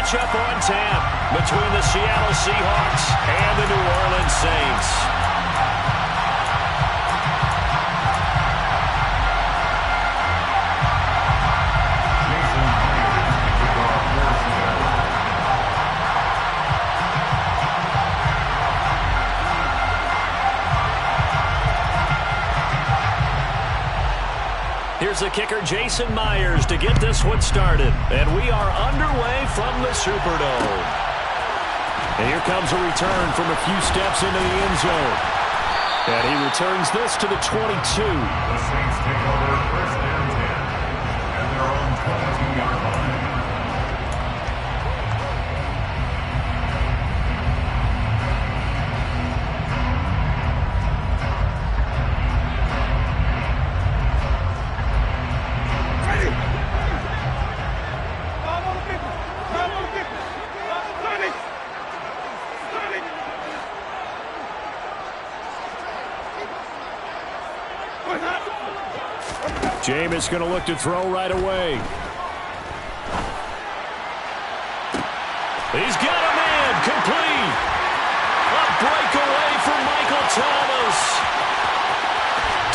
matchup on tap between the Seattle Seahawks and the New Orleans Saints. Here's the kicker, Jason Myers, to get this one started. And we are underway from the Superdome. And here comes a return from a few steps into the end zone. And he returns this to the 22. The Saints take over first and 10 at their own 22-yard line. Jameis going to look to throw right away. He's got a man, complete. A breakaway for Michael Thomas.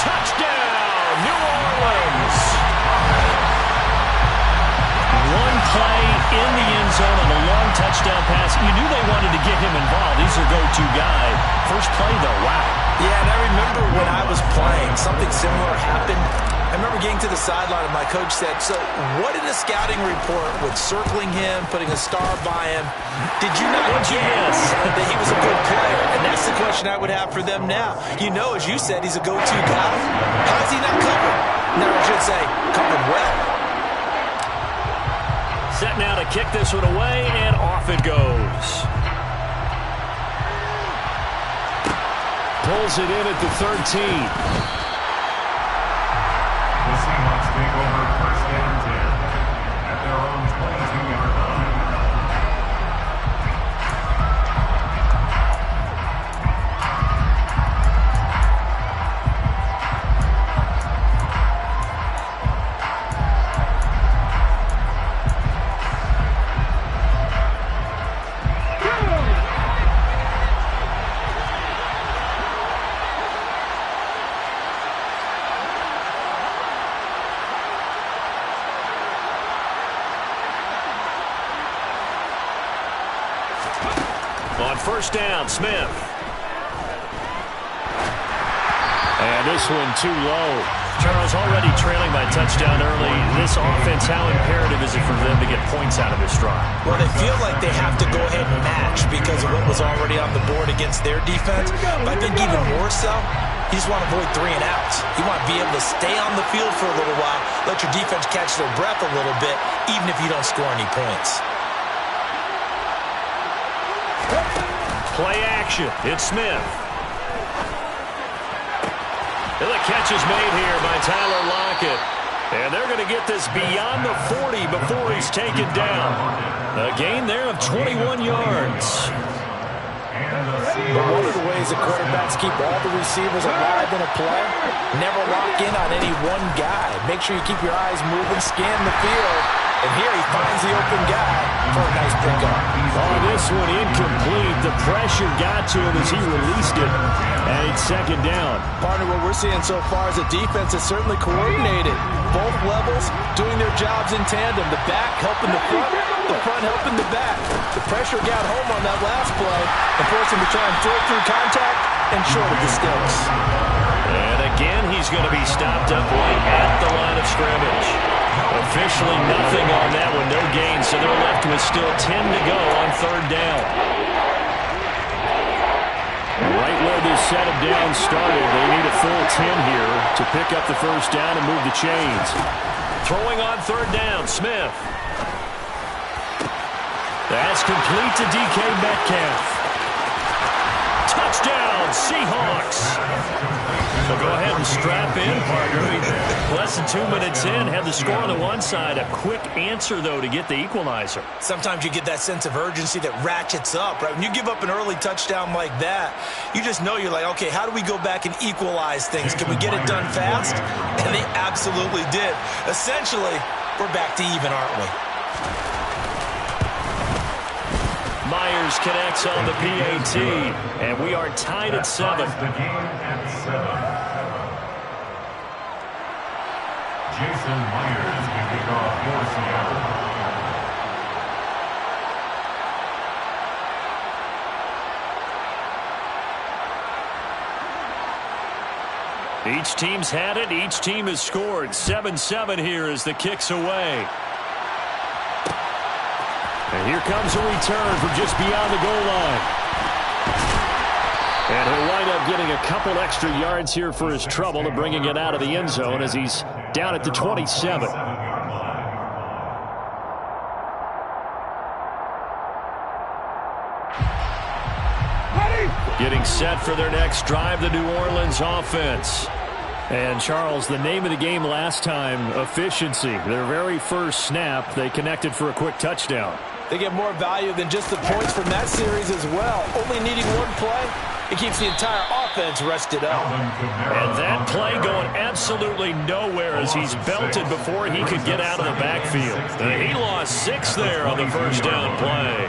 Touchdown, New Orleans. One play in the end zone on a long touchdown pass. You knew they wanted to get him involved. He's their go-to guy. First play, though, wow. Yeah, and I remember when I was playing, something similar happened. I remember getting to the sideline and my coach said, so what in the scouting report with circling him, putting a star by him, did you not guess that he was a good player? And that's the question I would have for them now. You know, as you said, he's a go-to guy. How is he not covered? Now I should say, covered well. Set now to kick this one away, and off it goes. Pulls it in at the 13. The Seahawks take over first and 10 at their own 22-yard line. On first down, Smith. And this one too low. Charles, already trailing by touchdown early. This offense, how imperative is it for them to get points out of this drive? Well, they feel like they have to go ahead and match because of what was already on the board against their defense. But I think even more so, you just want to avoid 3 and outs. You want to be able to stay on the field for a little while, let your defense catch their breath a little bit, even if you don't score any points. Play action. It's Smith. And the catch is made here by Tyler Lockett. And they're going to get this beyond the 40 before he's taken down. A gain there of 21 yards. One of the ways the quarterbacks keep all the receivers alive in a play, never lock in on any one guy. Make sure you keep your eyes moving, scan the field. And here he finds the open guy for a nice pickup. Oh, this one incomplete. The pressure got to him as he released it. And it's second down. Partner, what we're seeing so far is a defense that's certainly coordinated. Both levels doing their jobs in tandem. The back helping the front helping the back. The pressure got home on that last play and forced him to try and throw through contact and short of the sticks. And again, he's going to be stopped up right at the line of scrimmage. Officially nothing on that one, no gain, so they're left with still 10 to go on third down. Right where this set of downs started, they need a full 10 here to pick up the first down and move the chains. Throwing on third down, Smith. That's complete to DK Metcalf. Touchdown, Seahawks. So go ahead and strap in, partner. Less than 2 minutes in, have the score on the one side. A quick answer, though, to get the equalizer. Sometimes you get that sense of urgency that ratchets up, right? When you give up an early touchdown like that, you just know you're like, okay, how do we go back and equalize things? Can we get it done fast? And they absolutely did. Essentially, we're back to even, aren't we? connects on the PAT, and we are tied at 7. The game at 7. Jason Myers will kick off for Seattle. Each team's had it. Each team has scored. 7-7 here as the kick's away. And here comes a return from just beyond the goal line. And he'll wind up getting a couple extra yards here for his trouble and bringing it out of the end zone as he's down at the 27. Getting set for their next drive, the New Orleans offense. And, Charles, the name of the game last time, efficiency. Their very first snap, they connected for a quick touchdown. They get more value than just the points from that series as well. Only needing one play, it keeps the entire offense rested up. And that play going absolutely nowhere as he's belted before he could get out of the backfield. And he lost 6 there on the first down play.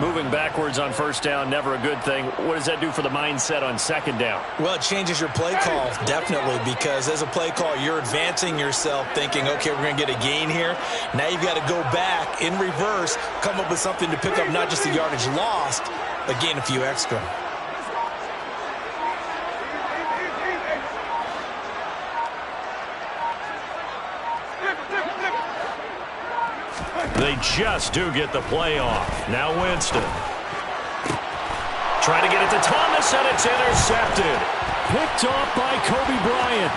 Moving backwards on first down, never a good thing. What does that do for the mindset on second down? Well, it changes your play call, definitely, because as a play call, you're advancing yourself thinking, okay, we're going to get a gain here. Now you've got to go back in reverse, come up with something to pick up not just the yardage lost, but gain a few extra. They just do get the play off. Now Winston. Trying to get it to Thomas, and it's intercepted. Picked off by Kobe Bryant.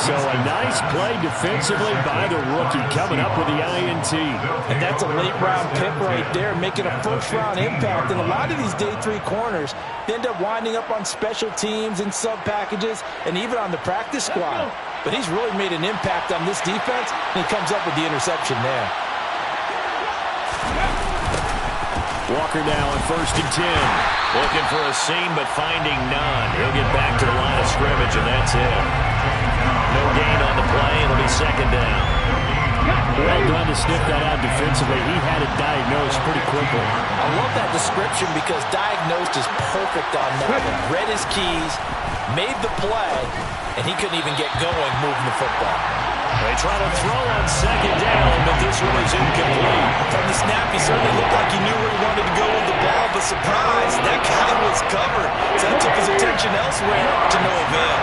So a nice play defensively by the rookie coming up with the INT. And that's a late-round pick right there, making a first-round impact. And a lot of these day 3 corners end up winding up on special teams and sub-packages and even on the practice squad. But he's really made an impact on this defense, and he comes up with the interception there. Walker now on 1st and 10. Looking for a seam, but finding none. He'll get back to the line of scrimmage, and that's it. No gain on the play. It'll be second down. Well done to sniff that out defensively. He had it diagnosed pretty quickly. I love that description because diagnosed is perfect on that one. Read his keys, made the play, and he couldn't even get going moving the football. They try to throw on second down, but this one is incomplete. From the snap, he certainly looked like he knew where he wanted to go with the ball, but surprise, that guy was covered. So that took his attention elsewhere to no avail.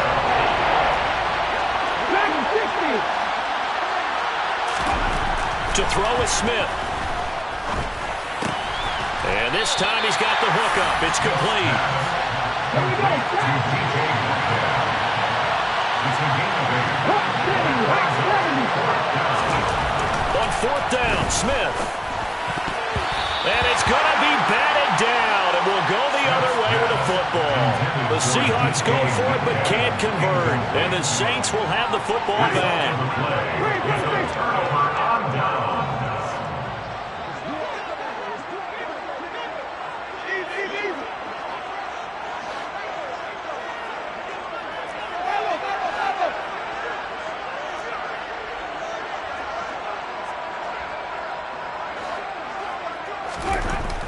To throw is Smith. And this time he's got the hook up. It's complete. On 4th down, Smith. And it's going to be batted down, and we'll go the other way with the football. The Seahawks go for it but can't convert, and the Saints will have the football back.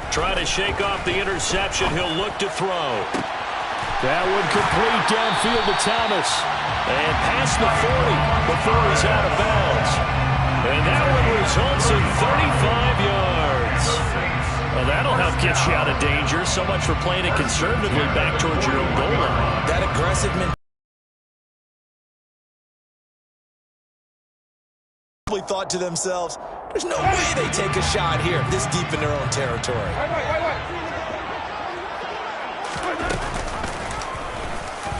Trying to shake off the interception. He'll look to throw. That one complete downfield to Thomas. And past the 40 before he's out of bounds. And that one results in 35 yards. Well, that'll help get you out of danger. So much for playing it conservatively back towards your own goal line. That aggressive mentality. Thought to themselves, there's no way they take a shot here this deep in their own territory.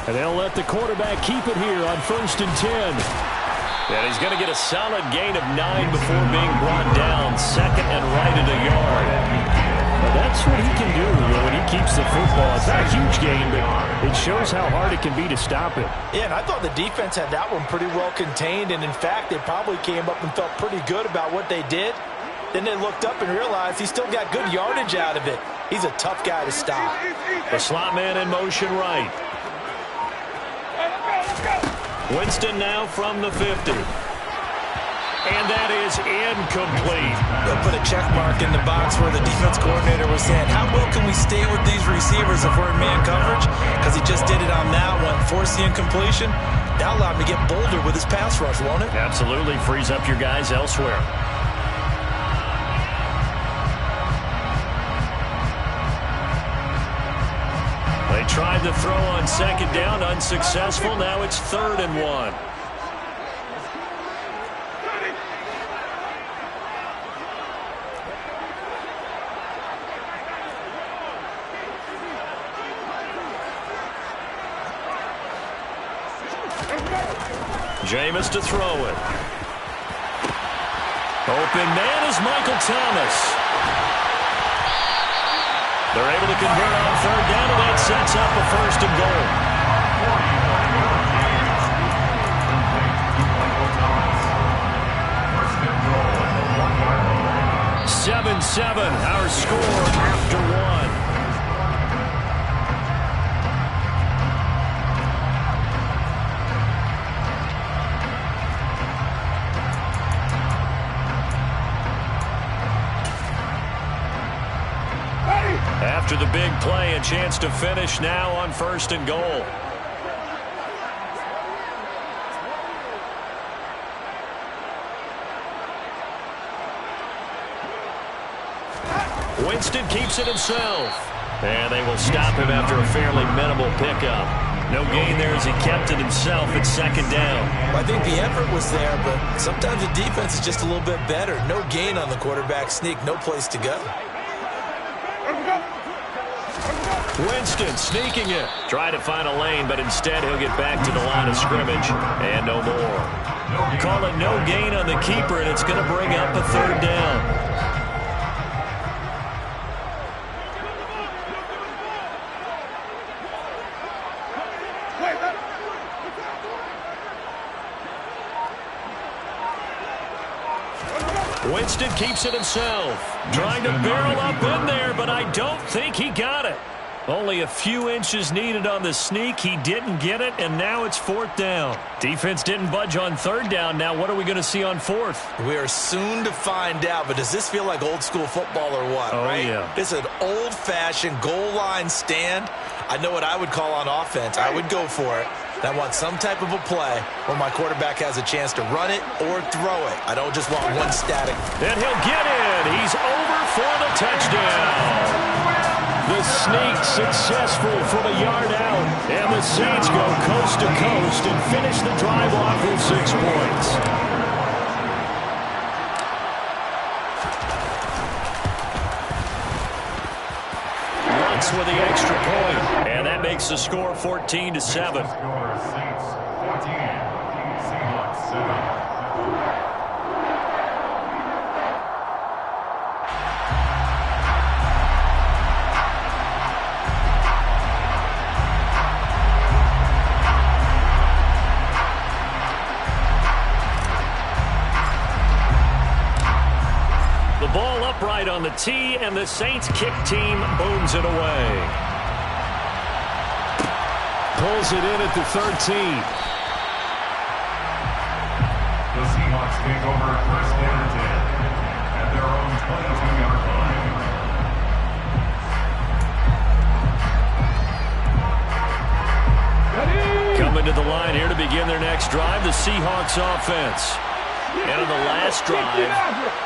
And they'll let the quarterback keep it here on 1st and 10. And he's going to get a solid gain of 9 before being brought down. 2nd and right at a yard. Well, that's what he can do when he keeps the football. It's not a huge gain, but it shows how hard it can be to stop it. Yeah, and I thought the defense had that one pretty well contained, and in fact, they probably came up and felt pretty good about what they did. Then they looked up and realized he still got good yardage out of it. He's a tough guy to stop. The slot man in motion right. Winston now from the 50. and that is incomplete. They'll put a check mark in the box where the defense coordinator was saying, how well can we stay with these receivers if we're in man coverage? Because he just did it on that one, forced the incompletion. That allowed him to get bolder with his pass rush, won't it? Absolutely frees up your guys elsewhere. They tried to throw on second down, unsuccessful. Now it's 3rd and 1. Jameis to throw it. Open man is Michael Thomas. They're able to convert on 3rd down, and that sets up a 1st and goal. 7-7, our score after 1. After the big play, a chance to finish now on 1st and goal. Winston keeps it himself. And they will stop him after a fairly minimal pickup. No gain there as he kept it himself at 2nd down. Well, I think the effort was there, but sometimes the defense is just a little bit better. No gain on the quarterback sneak, no place to go. Winston sneaking it. Try to find a lane, but instead he'll get back to the line of scrimmage. And no more. Call it no gain on the keeper, and it's going to bring up a 3rd down. Winston keeps it himself. Trying to barrel up in there, but I don't think he got it. Only a few inches needed on the sneak. He didn't get it, and now it's 4th down. Defense didn't budge on 3rd down. Now what are we going to see on 4th? We are soon to find out, but does this feel like old school football or what? Oh, right? Yeah. This is an old-fashioned goal line stand. I know what I would call on offense. I would go for it. I want some type of a play where my quarterback has a chance to run it or throw it. I don't just want one static. And he'll get in. He's over for the touchdown. The sneak successful from a yard out. And the Saints go coast to coast and finish the drive off with 6 points. Lutz with the extra point. And that makes the score 14-7. Saints 14, Seahawks 7. Ball upright on the tee, and the Saints kick team booms it away. Pulls it in at the 13. The Seahawks take over 1st and 10 at their own 22-yard line. Coming to the line here to begin their next drive, the Seahawks offense. And on the last drive,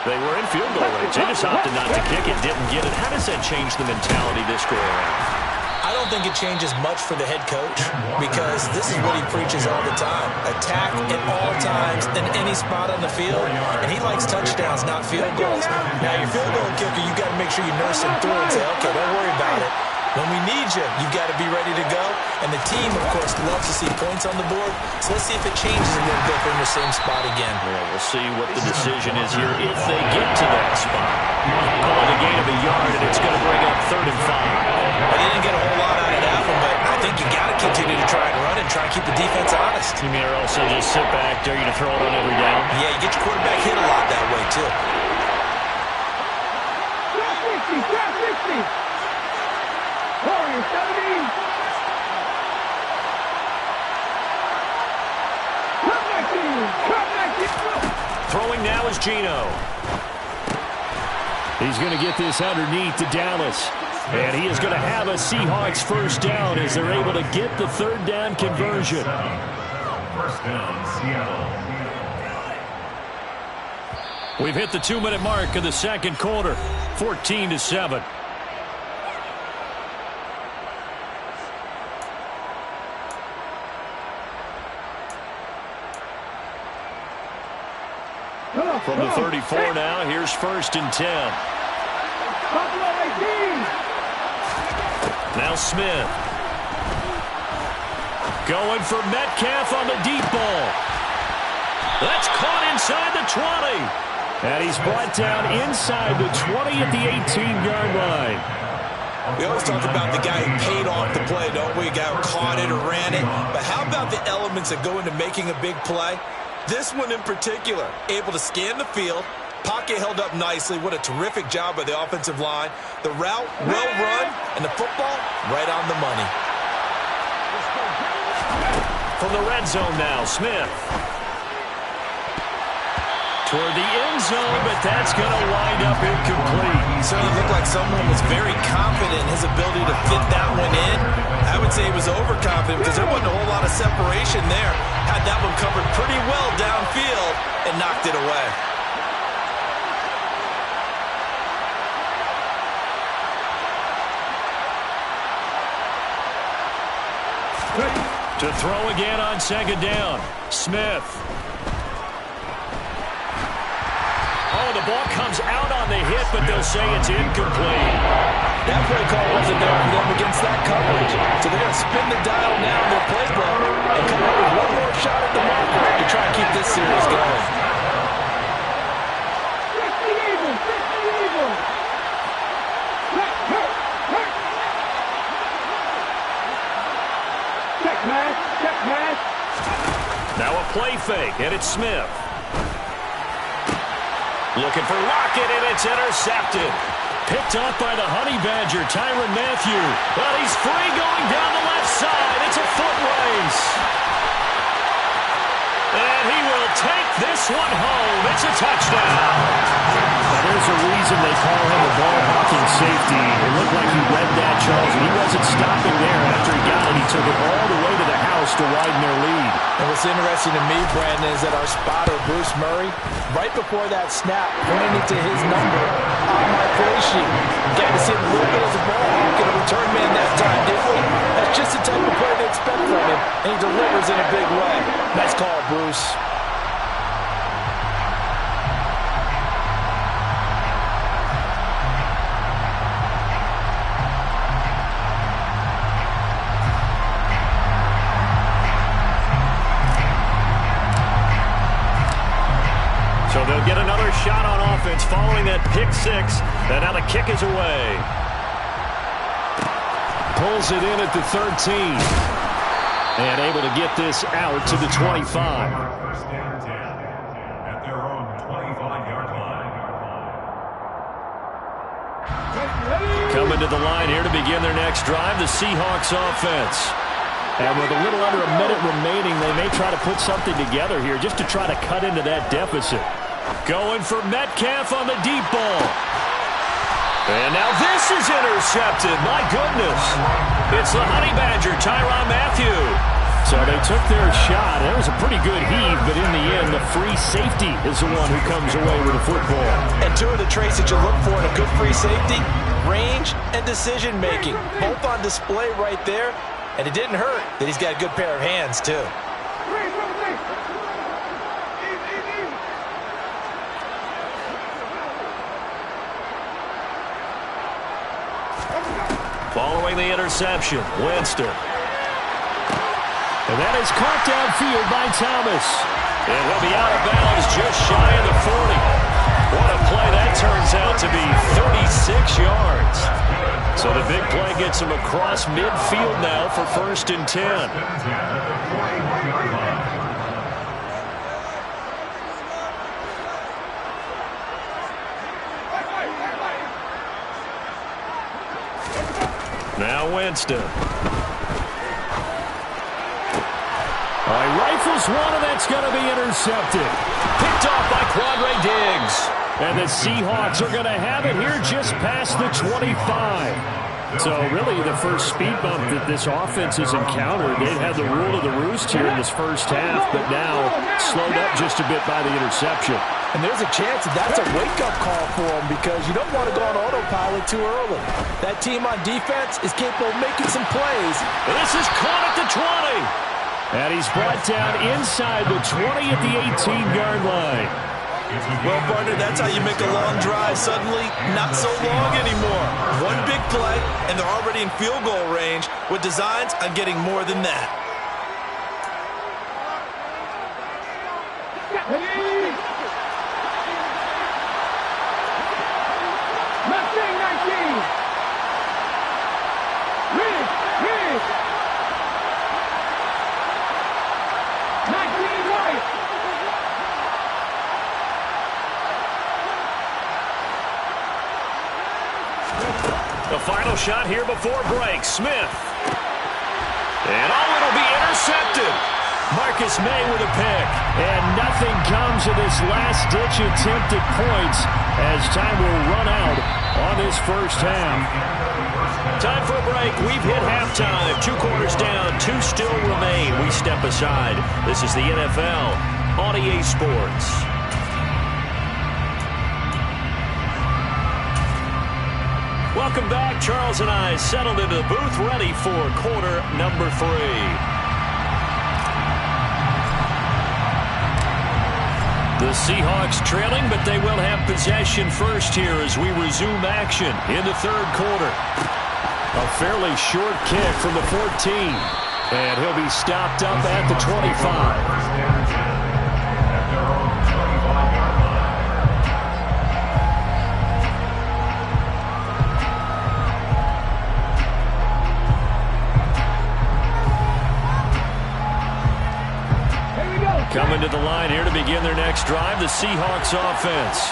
they were in field goal range. They just opted not to kick it, didn't get it. How does that change the mentality this go around? I don't think it changes much for the head coach because this is what he preaches all the time. Attack at all times in any spot on the field, and he likes touchdowns, not field goals. Now, your field goal kicker, you got to make sure you nurse him through and say, okay, don't worry about it. When we need you, you've got to be ready to go. And the team, of course, loves to see points on the board. So let's see if it changes a little bit. They're in the same spot again. Well, we'll see what the decision is here if they get to that spot. Calling a gain of a yard, and it's going to bring up 3rd and 5. Well, they didn't get a whole lot out of that one, but I think you got to continue to try and run and try and keep the defense honest. You mean also just sit back, dare you to throw it on every down? Yeah, you get your quarterback hit a lot that way, too. 60. Throwing now goes Geno. He's going to get this underneath to Dallas. And he is going to have a Seahawks first down as they're able to get the third down conversion. First down, Seattle. We've hit the 2-minute mark of the second quarter, 14-7. From the 34 now, here's 1st and 10. Now Smith. Going for Metcalf on the deep ball. That's caught inside the 20. And he's brought down inside the 20 at the 18-yard line. We always talk about the guy who paid off the play, don't we? A guy who caught it or ran it. But how about the elements that go into making a big play? This one in particular, able to scan the field, pocket held up nicely. What a terrific job by the offensive line. The route, well run, and the football, right on the money. From the red zone now, Smith. Toward the end zone, but that's going to wind up incomplete. He certainly looked like someone was very confident in his ability to fit that one in. I would say he was overconfident because there wasn't a whole lot of separation there. Had that one covered pretty well downfield and knocked it away. To throw again on second down, Smith. Oh, the ball comes out on the hit, but they'll say it's incomplete. That play call wasn't there for them against that coverage. So they're going to spin the dial now in their playbook and come up with one more shot at the marker to try and keep this series going. Now a play fake, and it's Smith. Looking for Lockett, and it's intercepted. Picked off by the Honey Badger, Tyrann Mathieu. But he's free going down the left side. It's a foot race. And he will take this one home. It's a touchdown. Now, there's a reason they call him a ball-hawking safety. It looked like he read that, Charles, and he wasn't stopping there. After he got it, he took it all the way to the house to widen their lead. And what's interesting to me, Brandon, is that our spotter, Bruce Murray, right before that snap, pointed to his number on my play sheet. Got to see him a little bit as a ball hawk and a return man that time, didn't we? That's just the type of play to expect from him, and he delivers in a big way. Nice call, Bruce. So they'll get another shot on offense following that pick six. And now the kick is away. Pulls it in at the 13. And able to get this out to the 25. First and 10 at their own 25-yard line. Coming to the line here to begin their next drive, the Seahawks offense. And with a little under a minute remaining, they may try to put something together here just to try to cut into that deficit. Going for Metcalf on the deep ball. And now this is intercepted. My goodness. It's the Honey Badger, Tyrann Mathieu. So they took their shot. It was a pretty good heave, but in the end, the free safety is the one who comes away with the football. And two of the traits that you look for in a good free safety, range and decision-making. Both on display right there. And it didn't hurt that he's got a good pair of hands, too. Following the interception, Winston. And that is caught downfield by Thomas. And he'll be out of bounds just shy of the 40. What a play that turns out to be, 36 yards. So the big play gets him across midfield now for 1st and 10. Now Winston. He rifles one, and that's going to be intercepted. Picked off by Quandre Diggs. And the Seahawks are going to have it here just past the 25. So really the first speed bump that this offense has encountered, they've had the rule of the roost here in this first half, but now slowed up just a bit by the interception. And there's a chance that that's a wake-up call for them because you don't want to go on autopilot too early. That team on defense is capable of making some plays. This is caught at the 20. And he's brought down inside the 20 at the 18-yard line. Well, partner, that's how you make a long drive suddenly not so long anymore. One big play, and they're already in field goal range with designs on getting more than that. The final shot here before break. Smith. And it'll be intercepted. Marcus May with a pick. And nothing comes of this last-ditch attempt at points as time will run out on this first half. Time for a break. We've hit halftime. 2 quarters down. 2 still remain. We step aside. This is the NFL on EA Sports. Welcome back. Charles and I settled into the booth, ready for quarter number 3. The Seahawks trailing, but they will have possession first here as we resume action in the third quarter. A fairly short kick from the 14, and he'll be stopped up at the 25. Coming to the line here to begin their next drive, the Seahawks offense.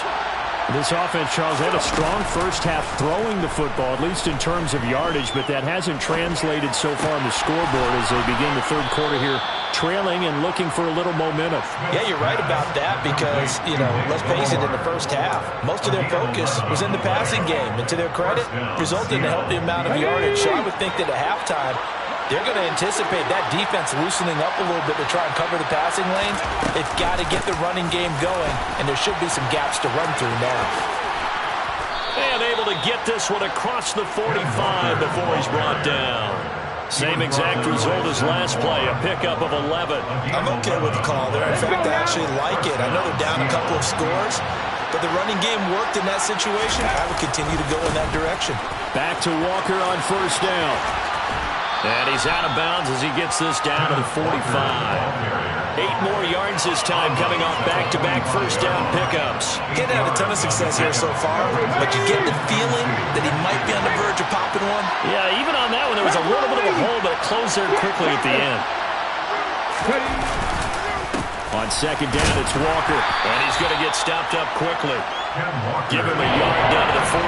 This offense, Charles, had a strong first half throwing the football, at least in terms of yardage, but that hasn't translated so far on the scoreboard as they begin the third quarter here, trailing and looking for a little momentum. Yeah, you're right about that because, let's face it, in the first half, most of their focus was in the passing game, and to their credit, resulted in a healthy amount of yardage. So I would think that at halftime, they're going to anticipate that defense loosening up a little bit to try and cover the passing lanes. They've got to get the running game going, and there should be some gaps to run through now. And able to get this one across the 45 before he's brought down. Same exact result as last play, a pickup of 11. I'm okay with the call there. In fact, I actually like it. I know they're down a couple of scores, but the running game worked in that situation. I would continue to go in that direction. Back to Walker on first down. And he's out of bounds as he gets this down to the 45. 8 more yards this time coming off back-to-back first down pickups. He hadn't had a ton of success here so far, but you get the feeling that he might be on the verge of popping one. Yeah, even on that one, there was a little bit of a hole, but it closed there quickly at the end. On second down, it's Walker, and he's going to get stopped up quickly. Give him a yard down to the 43.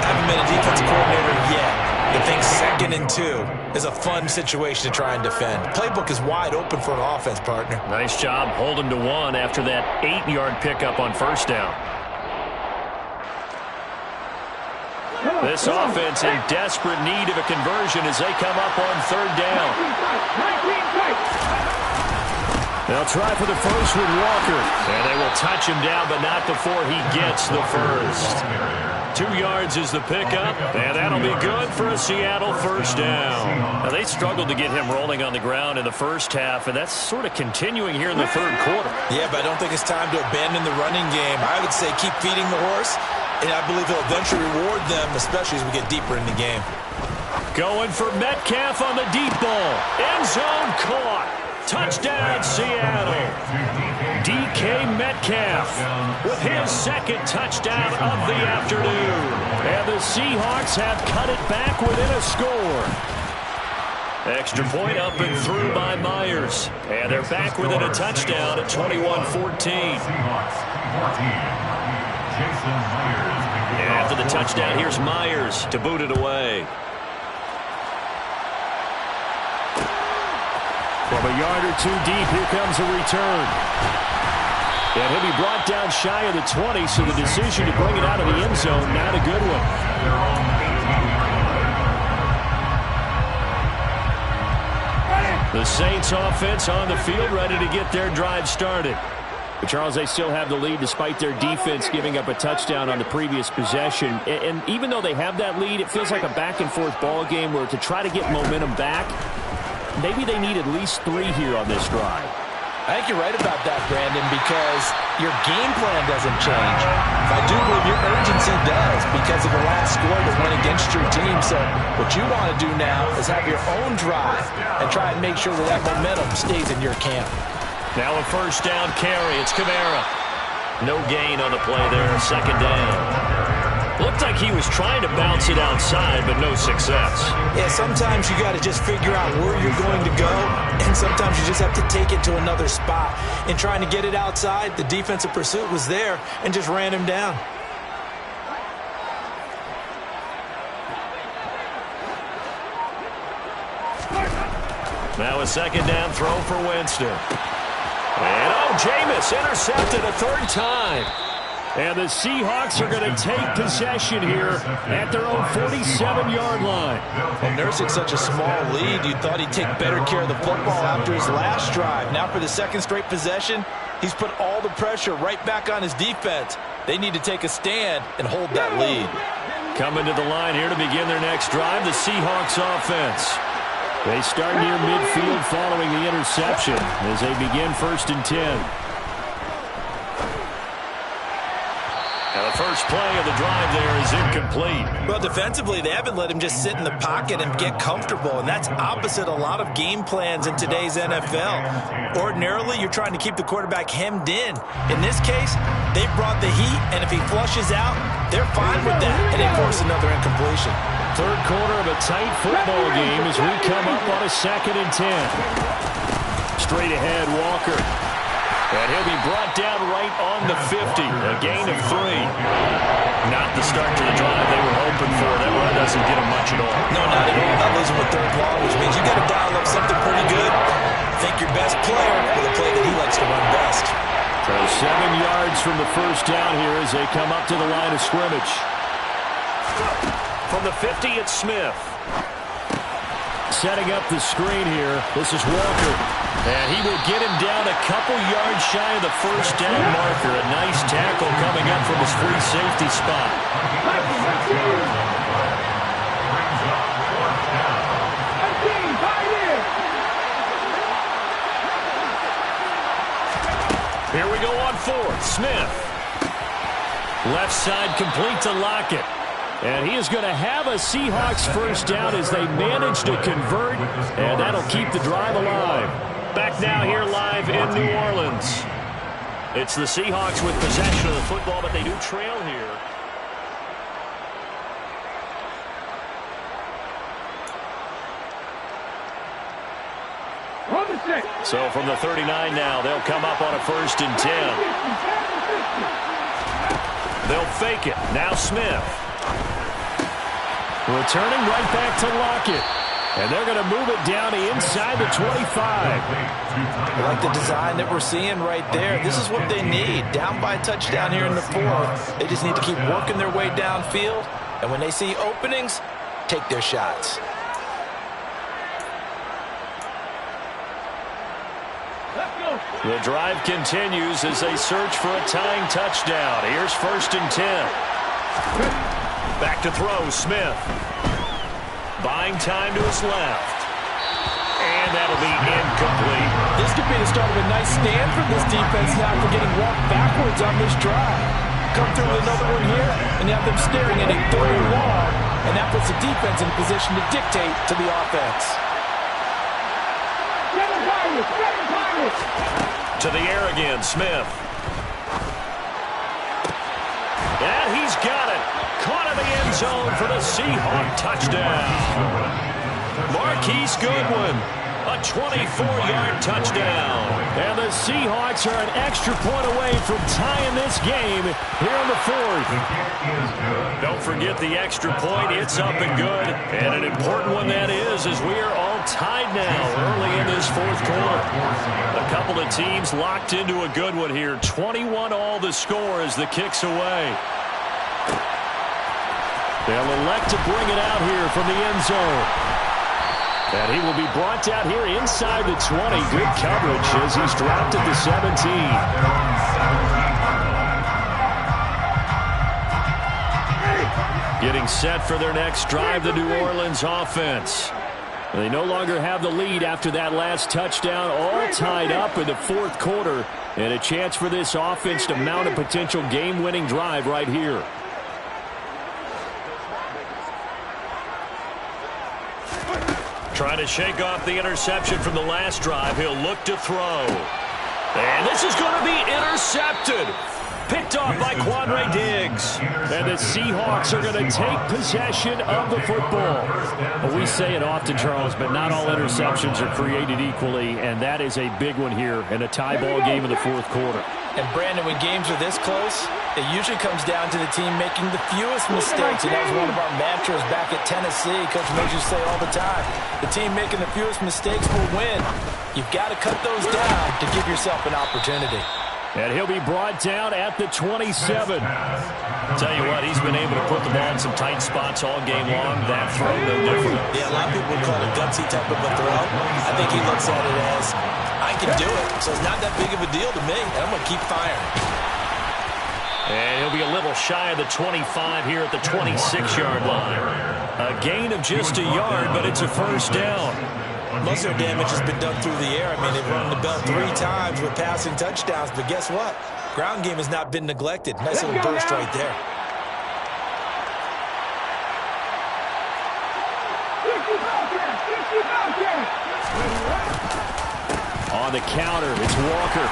Haven't been a defensive coordinator yet. I think 2nd and 2 is a fun situation to try and defend. Playbook is wide open for an offense, partner. Nice job holding to 1 after that 8-yard pickup on first down. This offense in desperate need of a conversion as they come up on third down. They'll try for the first with Walker. And they will touch him down, but not before he gets the first. 2 yards is the pickup, and that'll be good for a Seattle first down. Now, they struggled to get him rolling on the ground in the first half, and that's sort of continuing here in the third quarter. Yeah, but I don't think it's time to abandon the running game. I would say keep feeding the horse, and I believe he'll eventually reward them, especially as we get deeper in the game. Going for Metcalf on the deep ball. End zone caught. Touchdown, Seattle. DK Metcalf with his 2nd touchdown of the afternoon. And the Seahawks have cut it back within a score. Extra point up and through by Myers. And they're back within a touchdown at 21-14. And after the touchdown, here's Myers to boot it away. From a yard or two deep, here comes a return. And he'll be brought down shy of the 20, so the decision to bring it out of the end zone, not a good one. The Saints offense on the field, ready to get their drive started. But Charles, they still have the lead despite their defense giving up a touchdown on the previous possession. And even though they have that lead, it feels like a back-and-forth ball game where to try to get momentum back, maybe they need at least 3 here on this drive. I think you're right about that, Brandon, because your game plan doesn't change. I do believe your urgency does because of the last score that went against your team. So what you want to do now is have your own drive and try and make sure that momentum stays in your camp. Now a first down carry. It's Kamara. No gain on the play there. Second down. Looked like he was trying to bounce it outside, but no success. Yeah, sometimes you got to just figure out where you're going to go, and sometimes you just have to take it to another spot. In trying to get it outside, the defensive pursuit was there and just ran him down. Now a second down throw for Winston. And Jameis intercepted a 3rd time. And the Seahawks are going to take possession here at their own 47-yard line. Well, nursing such a small lead, you thought he'd take better care of the football after his last drive. Now for the 2nd straight possession, he's put all the pressure right back on his defense. They need to take a stand and hold that lead. Coming to the line here to begin their next drive, the Seahawks offense. They start near midfield following the interception as they begin 1st and 10. Now the first play of the drive there is incomplete. Well, defensively, they haven't let him just sit in the pocket and get comfortable, and that's opposite a lot of game plans in today's NFL. Ordinarily, you're trying to keep the quarterback hemmed in. In this case, they brought the heat, and if he flushes out, they're fine with that, and they force another incompletion. 3rd quarter of a tight football game as we come up on a 2nd and 10. Straight ahead, Walker. And he'll be brought down right on the 50. A gain of 3. Not the start to the drive they were hoping for. That run doesn't get them much at all. No, not at all. Not losing with 3rd long, which means you got to dial up something pretty good. Think your best player with a play that he likes to run best. So 7 yards from the first down here as they come up to the line of scrimmage. From the 50, it's Smith. Setting up the screen here. This is Walker. And he will get him down a couple yards shy of the first down marker. A nice tackle coming up from his free safety spot. Here we go on 4th. Smith. Left side complete to Lockett. And he is going to have a Seahawks first down as they manage to convert, and that'll keep the drive alive. Back now here live in New Orleans. It's the Seahawks with possession of the football, but they do trail here. So from the 39 now, they'll come up on a 1st and 10. They'll fake it. Now Smith. Returning right back to Lockett. And they're going to move it down to inside the 25. I like the design that we're seeing right there. This is what they need. Down by a touchdown here in the 4th. They just need to keep working their way downfield. And when they see openings, take their shots. The drive continues as they search for a tying touchdown. Here's 1st and 10. Back to throw, Smith. Buying time to his left. And that'll be incomplete. This could be the start of a nice stand for this defense now for getting walked backwards on this drive. Come through with another one here, and you have them staring at a 3rd and long, and that puts the defense in a position to dictate to the offense. To the air again, Smith. And he's got it. Caught in the end zone for the Seahawk touchdown. Marquise Goodwin, a 24-yard touchdown. And the Seahawks are an extra point away from tying this game here in the 4th. Don't forget the extra point. It's up and good. And an important one that is, as we are all tied now early in this fourth quarter. A couple of teams locked into a good one here. 21-all the score as the kick's away. They'll elect to bring it out here from the end zone. And he will be brought down here inside the 20. Good coverage as he's dropped at the 17. Getting set for their next drive, the New Orleans offense. They no longer have the lead after that last touchdown, all tied up in the fourth quarter, and a chance for this offense to mount a potential game-winning drive right here. Trying to shake off the interception from the last drive. He'll look to throw. And this is going to be intercepted. Picked off by Quandre Diggs. And the Seahawks are going to take possession of the football. Well, we say it often, Charles, but not all interceptions are created equally, and that is a big one here in a tie ball game in the fourth quarter. And, Brandon, when games are this close, it usually comes down to the team making the fewest mistakes, and that was one of our mantras back at Tennessee. Coach Major say all the time, the team making the fewest mistakes will win. You've got to cut those down to give yourself an opportunity. And he'll be brought down at the 27. Tell you what, he's been able to put the ball in some tight spots all game long. That throw, no different. Yeah, a lot of people would call it a gutsy type of a throw. I think he looks at it as, I can do it, so it's not that big of a deal to me, and I'm going to keep firing. And he'll be a little shy of the 25 here at the 26-yard line. A gain of just a yard, but it's a first down. Most of their damage has been done through the air. I mean, they've run the bell 3 times with passing touchdowns, but guess what? Ground game has not been neglected. Nice little burst right there. On the counter, it's Walker.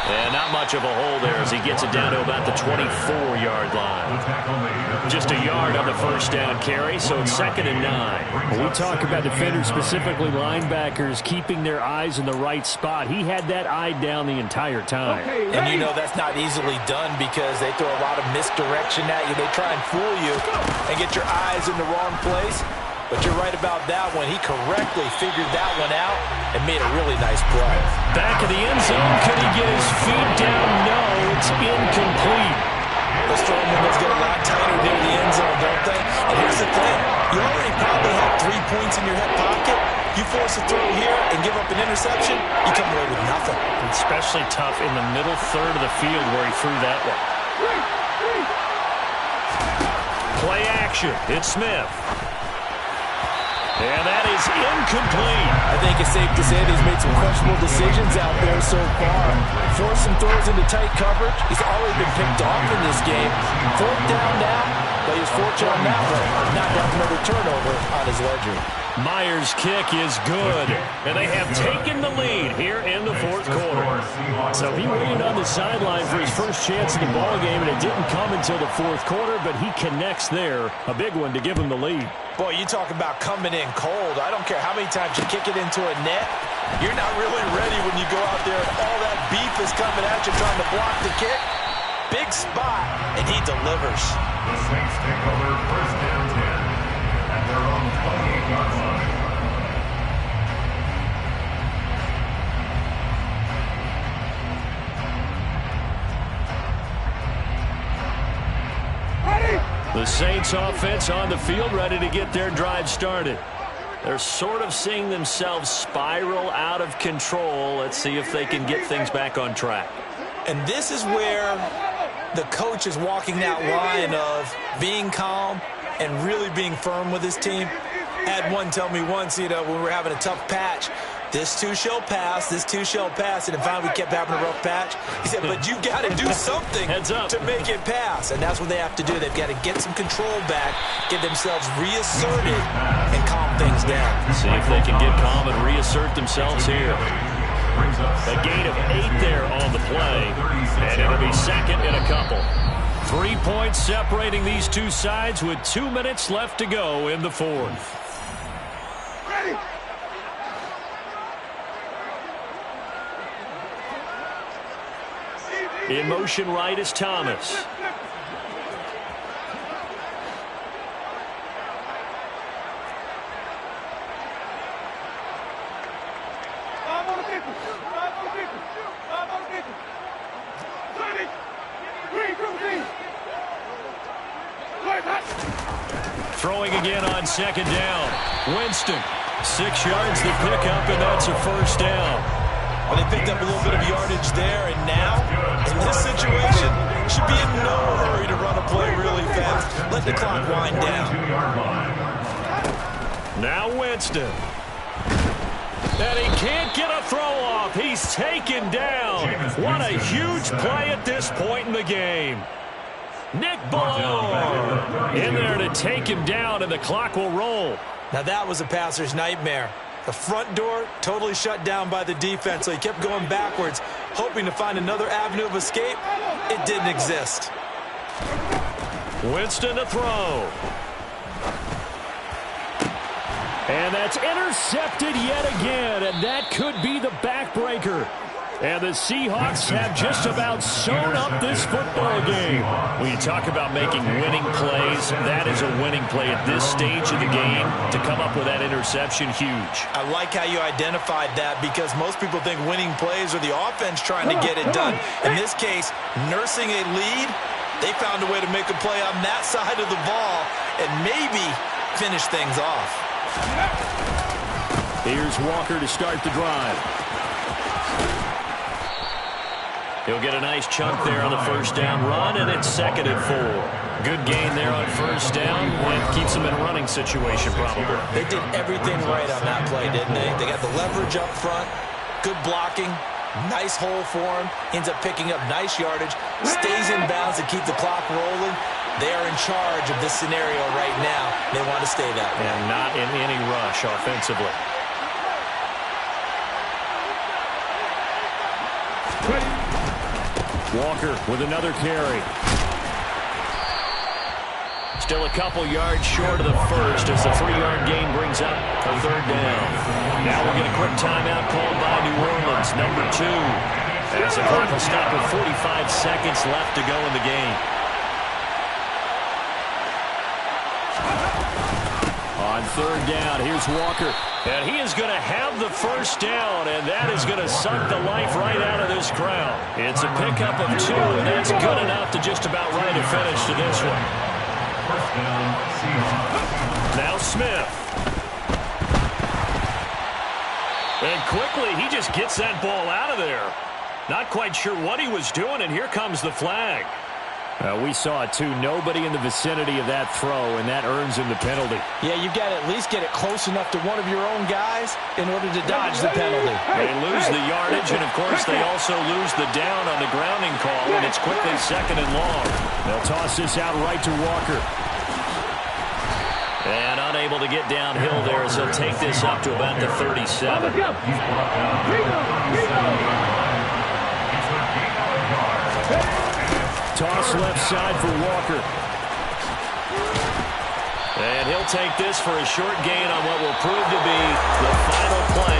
And not much of a hole there as he gets it down to about the 24-yard line. Just a yard on the first down carry, so it's 2nd and 9. When we talk about defenders, specifically linebackers, keeping their eyes in the right spot, he had that eye down the entire time. And you know that's not easily done because they throw a lot of misdirection at you. They try and fool you and get your eyes in the wrong place. But you're right about that one. He correctly figured that one out and made a really nice play. Back of the end zone. Could he get his feet down? No, it's incomplete. Those throwing windows get a lot tighter near the end zone, don't they? And here's the thing. You already probably have 3 points in your hip pocket. You force a throw here and give up an interception, you come away with nothing. Especially tough in the middle third of the field where he threw that one. Play action. It's Smith. And that is incomplete. I think it's safe to say that he's made some questionable decisions out there so far. Forced some throws into tight coverage. He's already been picked off in this game. 4th down now, but he's fortunate on that one. Not to have another turnover on his ledger. Myers' kick is good, and they have taken the lead here in the fourth quarter. So he waited on the sideline for his first chance in the ballgame, and it didn't come until the fourth quarter, but he connects there. A big one to give him the lead. Boy, you talk about coming in cold. I don't care how many times you kick it into a net. You're not really ready when you go out there and all that beef is coming at you trying to block the kick. Big spot, and he delivers. The Saints take over 1st and 10 at their own 28-yard line. The Saints offense on the field ready to get their drive started. They're sort of seeing themselves spiral out of control. Let's see if they can get things back on track. And this is where the coach is walking that line of being calm and really being firm with his team. Had one tell me once, when we were having a tough patch, this too shall pass, this too shall pass, and then finally we kept having a rough patch. He said, but you got to do something to make it pass, and that's what they have to do. They've got to get some control back, get themselves reasserted, and calm things down. See if they can get calm and reassert themselves here. A gain of 8 there on the play, and it'll be 2nd and a couple. 3 points separating these two sides with 2 minutes left to go in the fourth. In motion right is Thomas. Throwing again on second down. Winston, 6 yards the pickup, and that's a first down. Well, they picked up a little bit of yardage there, and now, in this situation, should be in no hurry to run a play really fast. Let the clock wind down. Now Winston. And he can't get a throw off. He's taken down. What a huge play at this point in the game. Nick Ballore in there to take him down, and the clock will roll. Now that was a passer's nightmare. The front door totally shut down by the defense, so he kept going backwards, hoping to find another avenue of escape. It didn't exist. Winston to throw. And that's intercepted yet again, and that could be the backbreaker. And the Seahawks have just about sewn up this football game. When you talk about making winning plays, that is a winning play at this stage of the game. To come up with that interception, huge. I like how you identified that, because most people think winning plays are the offense trying to get it done. In this case, nursing a lead, they found a way to make a play on that side of the ball and maybe finish things off. Here's Walker to start the drive. He'll get a nice chunk there on the first down run, and it's 2nd and 4. Good gain there on first down, and keeps them in a running situation probably. They did everything right on that play, didn't they? They got the leverage up front, good blocking, nice hole for him, ends up picking up nice yardage, stays in bounds to keep the clock rolling. They are in charge of this scenario right now. They want to stay that way. And not in any rush offensively. Walker with another carry. Still a couple yards short of the first as the 3-yard gain brings up a 3rd down. Now we'll get a quick timeout called by New Orleans, number 2. As the clock will stop with 45 seconds left to go in the game. On 3rd down, here's Walker. And he is going to have the first down, and that is going to suck the life right out of this crowd. It's a pickup of 2, and that's good enough to just about write a finish to this one. Now Smith. And quickly, he just gets that ball out of there. Not quite sure what he was doing, and here comes the flag. We saw it too. Nobody in the vicinity of that throw, and that earns him the penalty. Yeah, you've got to at least get it close enough to one of your own guys in order to dodge the penalty. They lose the yardage, and of course they also lose the down on the grounding call, and it's quickly 2nd and long. They'll toss this out right to Walker. And unable to get downhill there as he'll take this up to about the 37. Toss left side for Walker. And he'll take this for a short gain on what will prove to be the final play.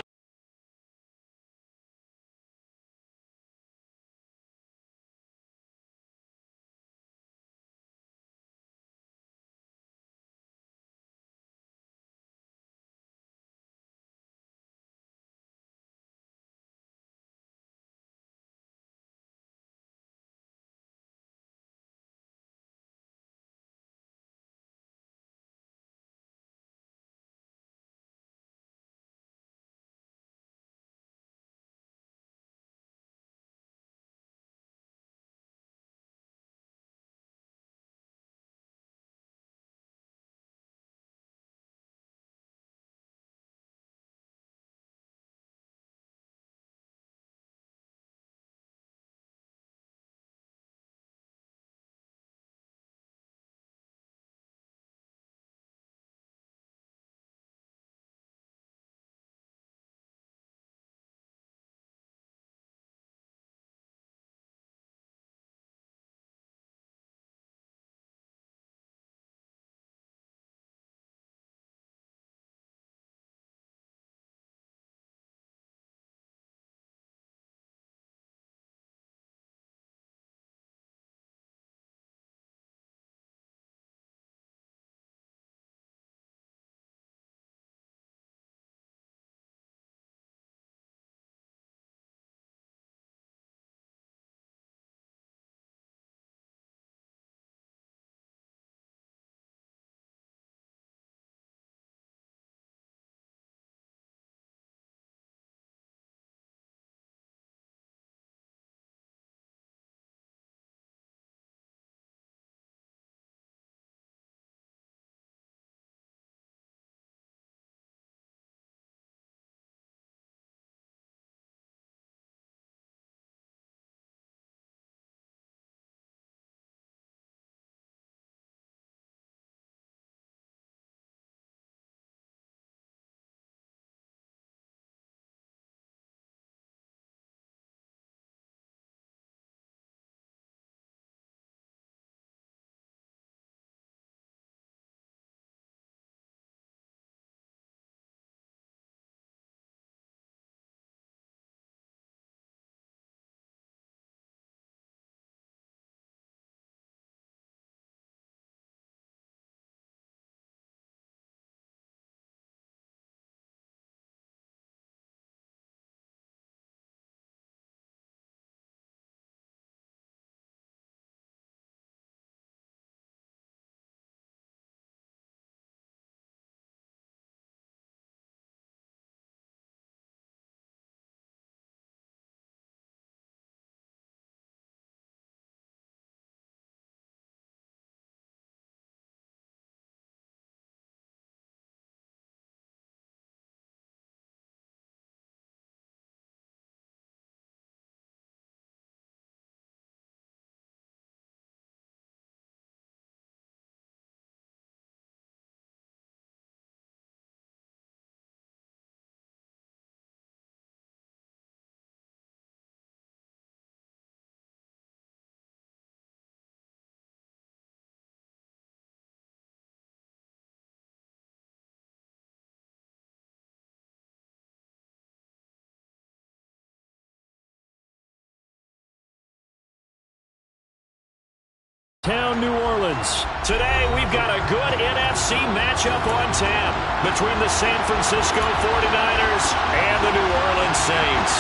Town, New Orleans. Today, we've got a good NFC matchup on tap between the San Francisco 49ers and the New Orleans Saints.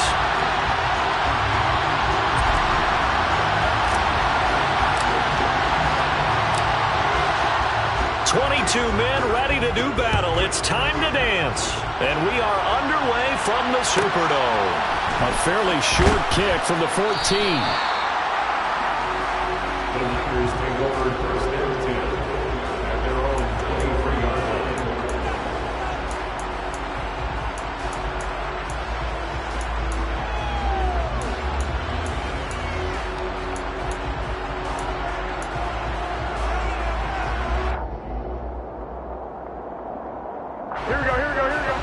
"22 men ready to do battle. It's time to dance." And we are underway from the Superdome. A fairly short kick from the 14. The Niners take over first and 10 at their own 23-yard line. Here we go, here we go, here we go.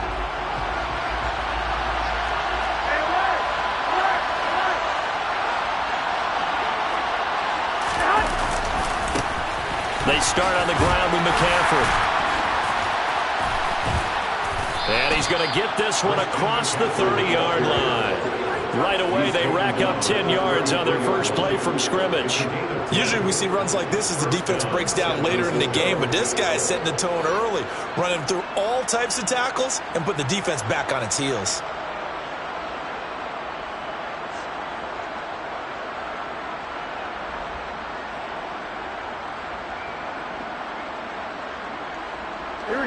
They start on the ground with McCaffrey. And he's going to get this one across the 30-yard line. Right away, they rack up 10 yards on their first play from scrimmage. Usually we see runs like this as the defense breaks down later in the game, but this guy is setting the tone early, running through all types of tackles and put the defense back on its heels.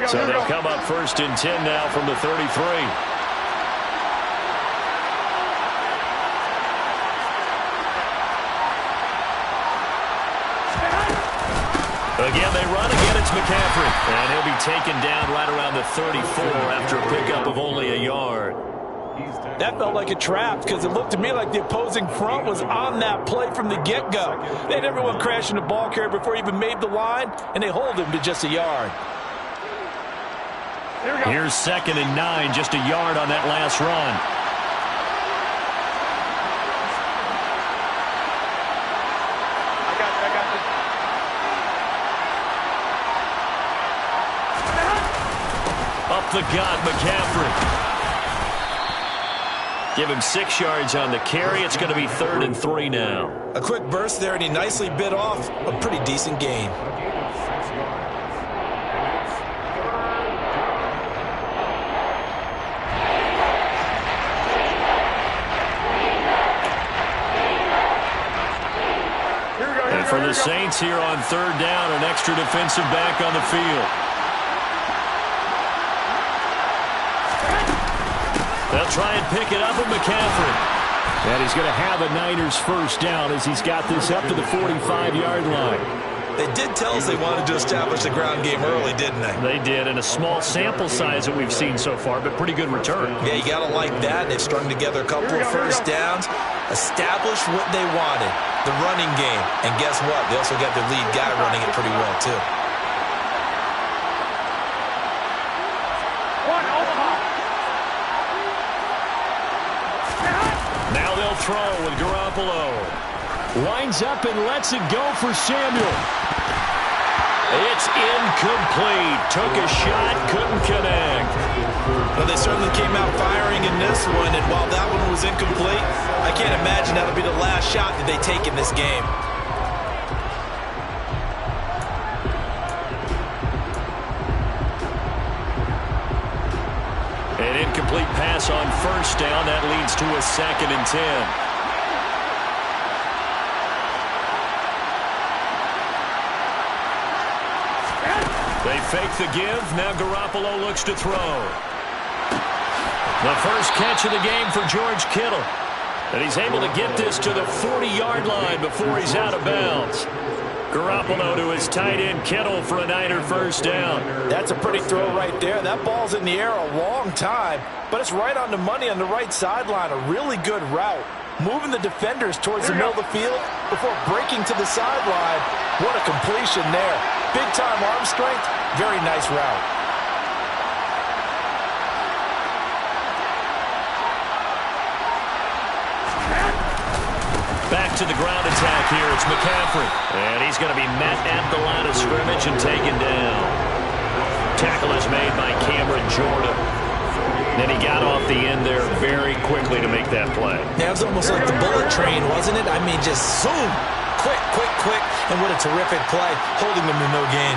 So they'll come up first and 10 now from the 33. Again, they run. Again, it's McCaffrey. And he'll be taken down right around the 34 after a pickup of only a yard. That felt like a trap because it looked to me like the opposing front was on that play from the get-go. They had everyone crashing the ball carrier before he even made the line, and they hold him to just a yard. Here's 2nd and 9, just a yard on that last run. I got this. Up the gut, McCaffrey. Give him 6 yards on the carry. It's going to be 3rd and 3 now. A quick burst there, and he nicely bit off a pretty decent gain. For the Saints here on 3rd down, an extra defensive back on the field. They'll try and pick it up with McCaffrey. And he's going to have a Niners first down as he's got this up to the 45-yard line. They did tell us they wanted to establish the ground game early, didn't they? They did, and a small sample size that we've seen so far, but pretty good return. Yeah, you got to like that. They've strung together a couple of first downs, established what they wanted, the running game. And guess what? They also got their lead guy running it pretty well, too. Now they'll throw with Garoppolo. Winds up and lets it go for Samuel. It's incomplete. Took a shot, couldn't connect. Well, they certainly came out firing in this one, and while that one was incomplete, I can't imagine that'll be the last shot that they take in this game. An incomplete pass on first down. That leads to a 2nd and 10. They fake the give. Now Garoppolo looks to throw. The first catch of the game for George Kittle. And he's able to get this to the 40-yard line before he's out of bounds. Garoppolo to his tight end Kittle for a Niner first down. That's a pretty throw right there. That ball's in the air a long time, but it's right on the money on the right sideline. A really good route. Moving the defenders towards the middle of the field before breaking to the sideline. What a completion there. Big-time arm strength. Very nice route. Back to the ground attack here. It's McCaffrey. And he's going to be met at the line of scrimmage and taken down. Tackle is made by Cameron Jordan. Then he got off the end there very quickly to make that play. That was almost like the bullet train, wasn't it? I mean, just zoom, Quick, and what a terrific play, holding them to no gain.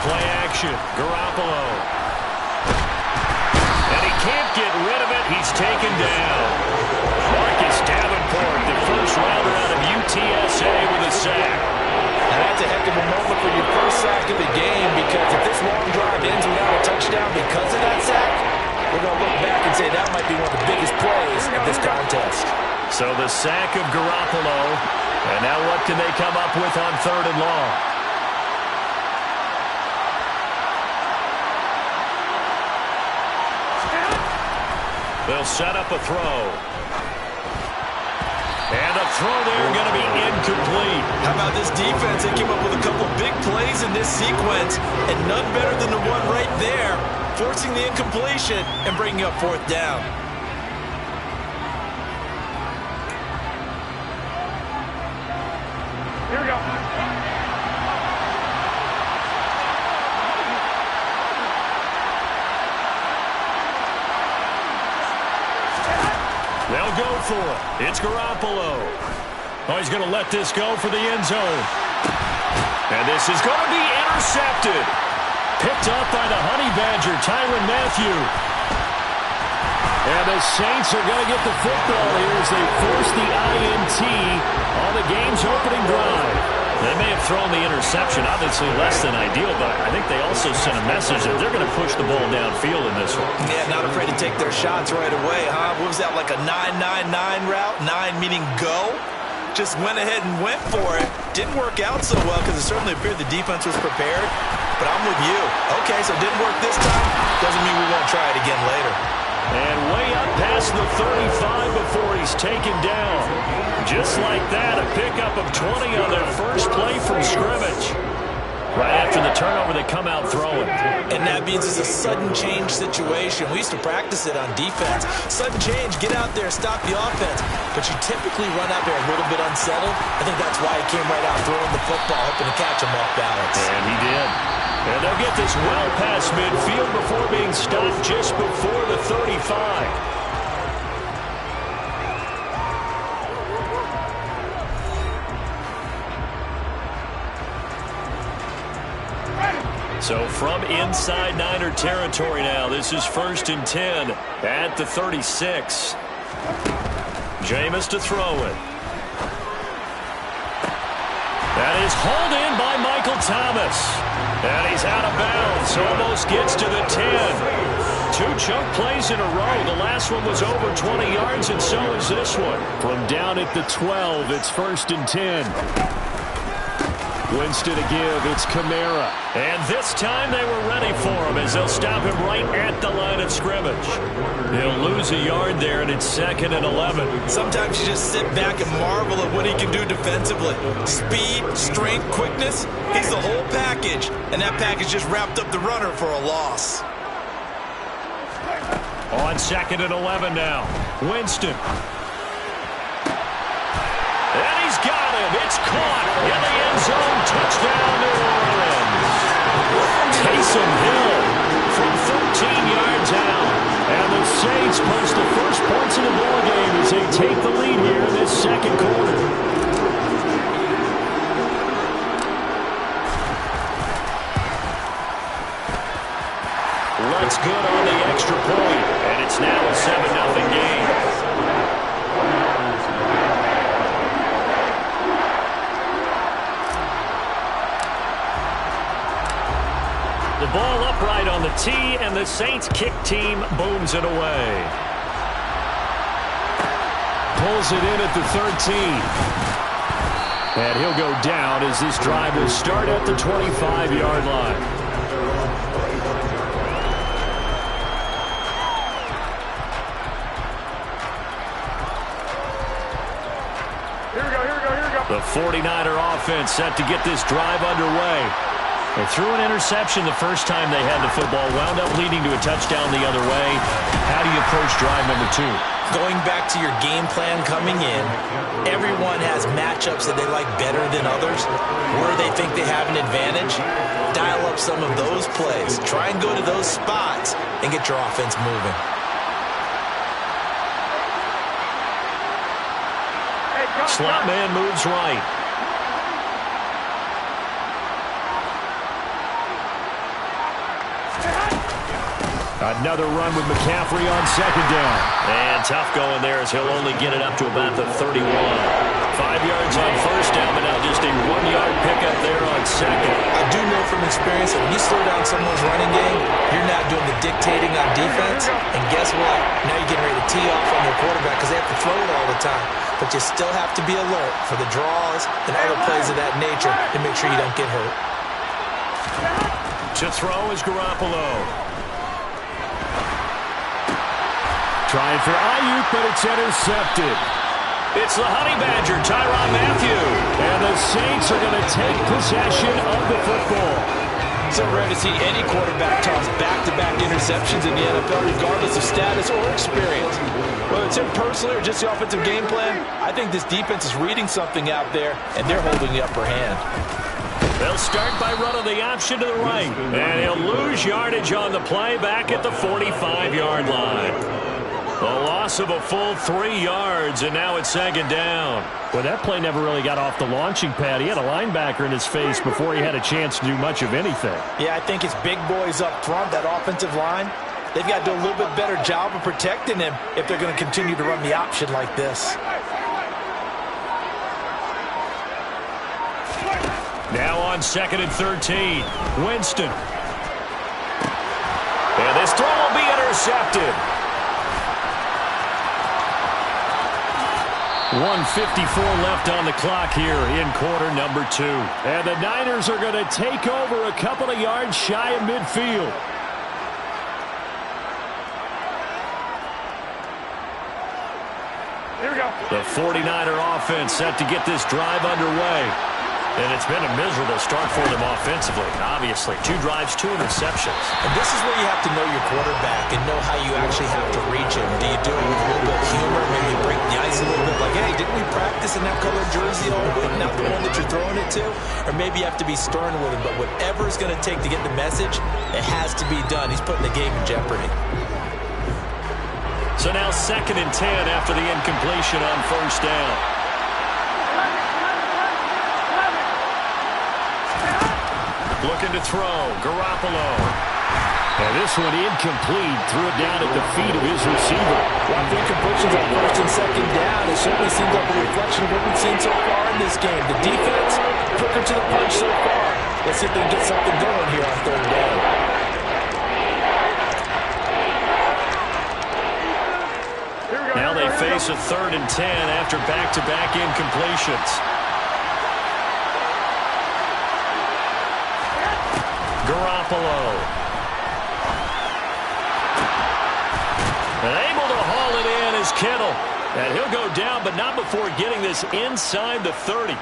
Play action, Garoppolo. And he can't get rid of it. He's taken down. Marcus Davenport, the first rounder out of UTSA with a sack. Now that's a heck of a moment for your first sack of the game, because if this long drive ends without a touchdown because of that sack, we're going to look back and say that might be one of the biggest plays of this contest. So the sack of Garoppolo, and now what can they come up with on 3rd and long? They'll set up a throw. And a throw there going to be incomplete. How about this defense? They came up with a couple big plays in this sequence, and none better than the one right there, forcing the incompletion and bringing up 4th down. Here we go. They'll go for it. It's Garoppolo. Oh, he's going to let this go for the end zone. And this is going to be intercepted. Picked up by the Honey Badger, Tyrann Mathieu. And the Saints are going to get the football here as they force the INT on the game's opening drive. They may have thrown the interception, obviously less than ideal, but I think they also sent a message that they're going to push the ball downfield in this one. Yeah, not afraid to take their shots right away, huh? What was that, like a 9-9-9 route? 9 meaning go? Just went ahead and went for it. Didn't work out so well because it certainly appeared the defense was prepared. But I'm with you. Okay, so it didn't work this time. Doesn't mean we won't try it again later. And way up past the 35 before he's taken down. Just like that, a pickup of 20 on their first play from scrimmage. Right after the turnover, they come out throwing. And that means it's a sudden change situation. We used to practice it on defense. Sudden change, get out there, stop the offense. But you typically run out there a little bit unsettled. I think that's why he came right out throwing the football, hoping to catch him off balance. And he did. And they'll get this well past midfield before being stopped just before the 35. So from inside Niner territory now, this is 1st and 10 at the 36. Jameis to throw it. That is hauled in by Michael Thomas. And he's out of bounds, almost gets to the 10. 2 chunk plays in a row. The last one was over 20 yards, and so is this one. From down at the 12, it's 1st and 10. Winston to give, it's Kamara. And this time they were ready for him as they'll stop him right at the line of scrimmage. He'll lose a yard there, and it's 2nd and 11. Sometimes you just sit back and marvel at what he can do defensively. Speed, strength, quickness, he's the whole package. And that package just wrapped up the runner for a loss. On 2nd and 11 now, Winston. And he's got him. It's caught in the end zone. Touchdown, New Orleans. Taysom Hill from 13 yards out. And the Saints post the first points in the ballgame as they take the lead here in this 2nd quarter. Looks good on the extra point. And it's now a 7-0 game. The ball upright on the tee, and the Saints kick team booms it away. Pulls it in at the 13. And he'll go down as this drive will start at the 25-yard line. Here we go. The 49er offense set to get this drive underway. They threw an interception the first time they had the football, wound up leading to a touchdown the other way. How do you approach drive number 2? Going back to your game plan coming in, everyone has matchups that they like better than others, where they think they have an advantage. Dial up some of those plays. Try and go to those spots and get your offense moving. Slot man moves right. Another run with McCaffrey on second down. And tough going there as he'll only get it up to about the 31. 5 yards on first down, but now just a 1-yard pickup there on second. I do know from experience that when you slow down someone's running game, you're not doing the dictating on defense. And guess what? Now you're getting ready to tee off on their quarterback because they have to throw it all the time. But you still have to be alert for the draws and other plays of that nature to make sure you don't get hurt. To throw is Garoppolo. Trying for Ayuk, but it's intercepted. It's the Honey Badger, Tyrann Mathieu. And the Saints are going to take possession of the football. So rare to see any quarterback toss back-to-back interceptions in the NFL, regardless of status or experience. Whether it's him personally or just the offensive game plan, I think this defense is reading something out there, and they're holding the upper hand. They'll start by running the option to the right. And he'll lose yardage on the play back at the 45-yard line. A loss of a full 3 yards, and now it's second down. Well, that play never really got off the launching pad. He had a linebacker in his face before he had a chance to do much of anything. Yeah, I think it's big boys up front, that offensive line. They've got to do a little bit better job of protecting him if they're going to continue to run the option like this. Now on 2nd and 13, Winston. And this throw will be intercepted. 1:54 left on the clock here in quarter number 2. And the Niners are going to take over a couple of yards shy of midfield. Here we go. The 49er offense set to get this drive underway. And it's been a miserable start for them offensively. Obviously, 2 drives, 2 interceptions. And this is where you have to know your quarterback and know how you actually have to reach him. Do you do it with a little bit of humor, maybe break the ice a little bit, like, hey, didn't we practice in that colored jersey all week, not the one that you're throwing it to? Or maybe you have to be stern with him, but whatever it's going to take to get the message, it has to be done. He's putting the game in jeopardy. So now 2nd and 10 after the incompletion on first down. Looking to throw, Garoppolo. And this one incomplete, threw it down at the feet of his receiver. Well, the incompletions on first and second down, it certainly seems like a reflection of what we've seen so far in this game. The defense, quicker to the punch so far. Let's see if they can get something going here on third down. Now they face a 3rd and 10 after back-to-back incompletions. Garoppolo. And able to haul it in is Kittle. And he'll go down, but not before getting this inside the 30.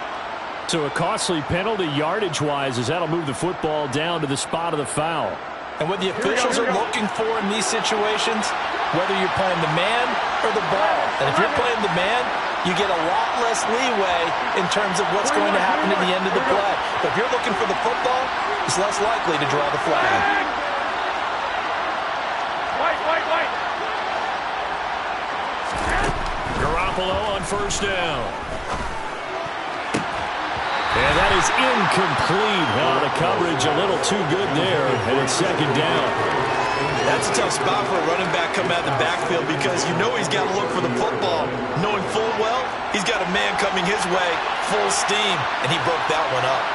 So a costly penalty yardage-wise as that'll move the football down to the spot of the foul. And what the officials are looking for in these situations, whether you're playing the man or the ball. And if you're playing the man, you get a lot less leeway in terms of what's going to happen at the end of the play. But if you're looking for the football, it's less likely to draw the flag. Wait. Garoppolo on first down. And that is incomplete. The coverage a little too good there, and it's second down. That's a tough spot for a running back coming out of the backfield because you know he's got to look for the football, knowing full well he's got a man coming his way, full steam, and he broke that one up.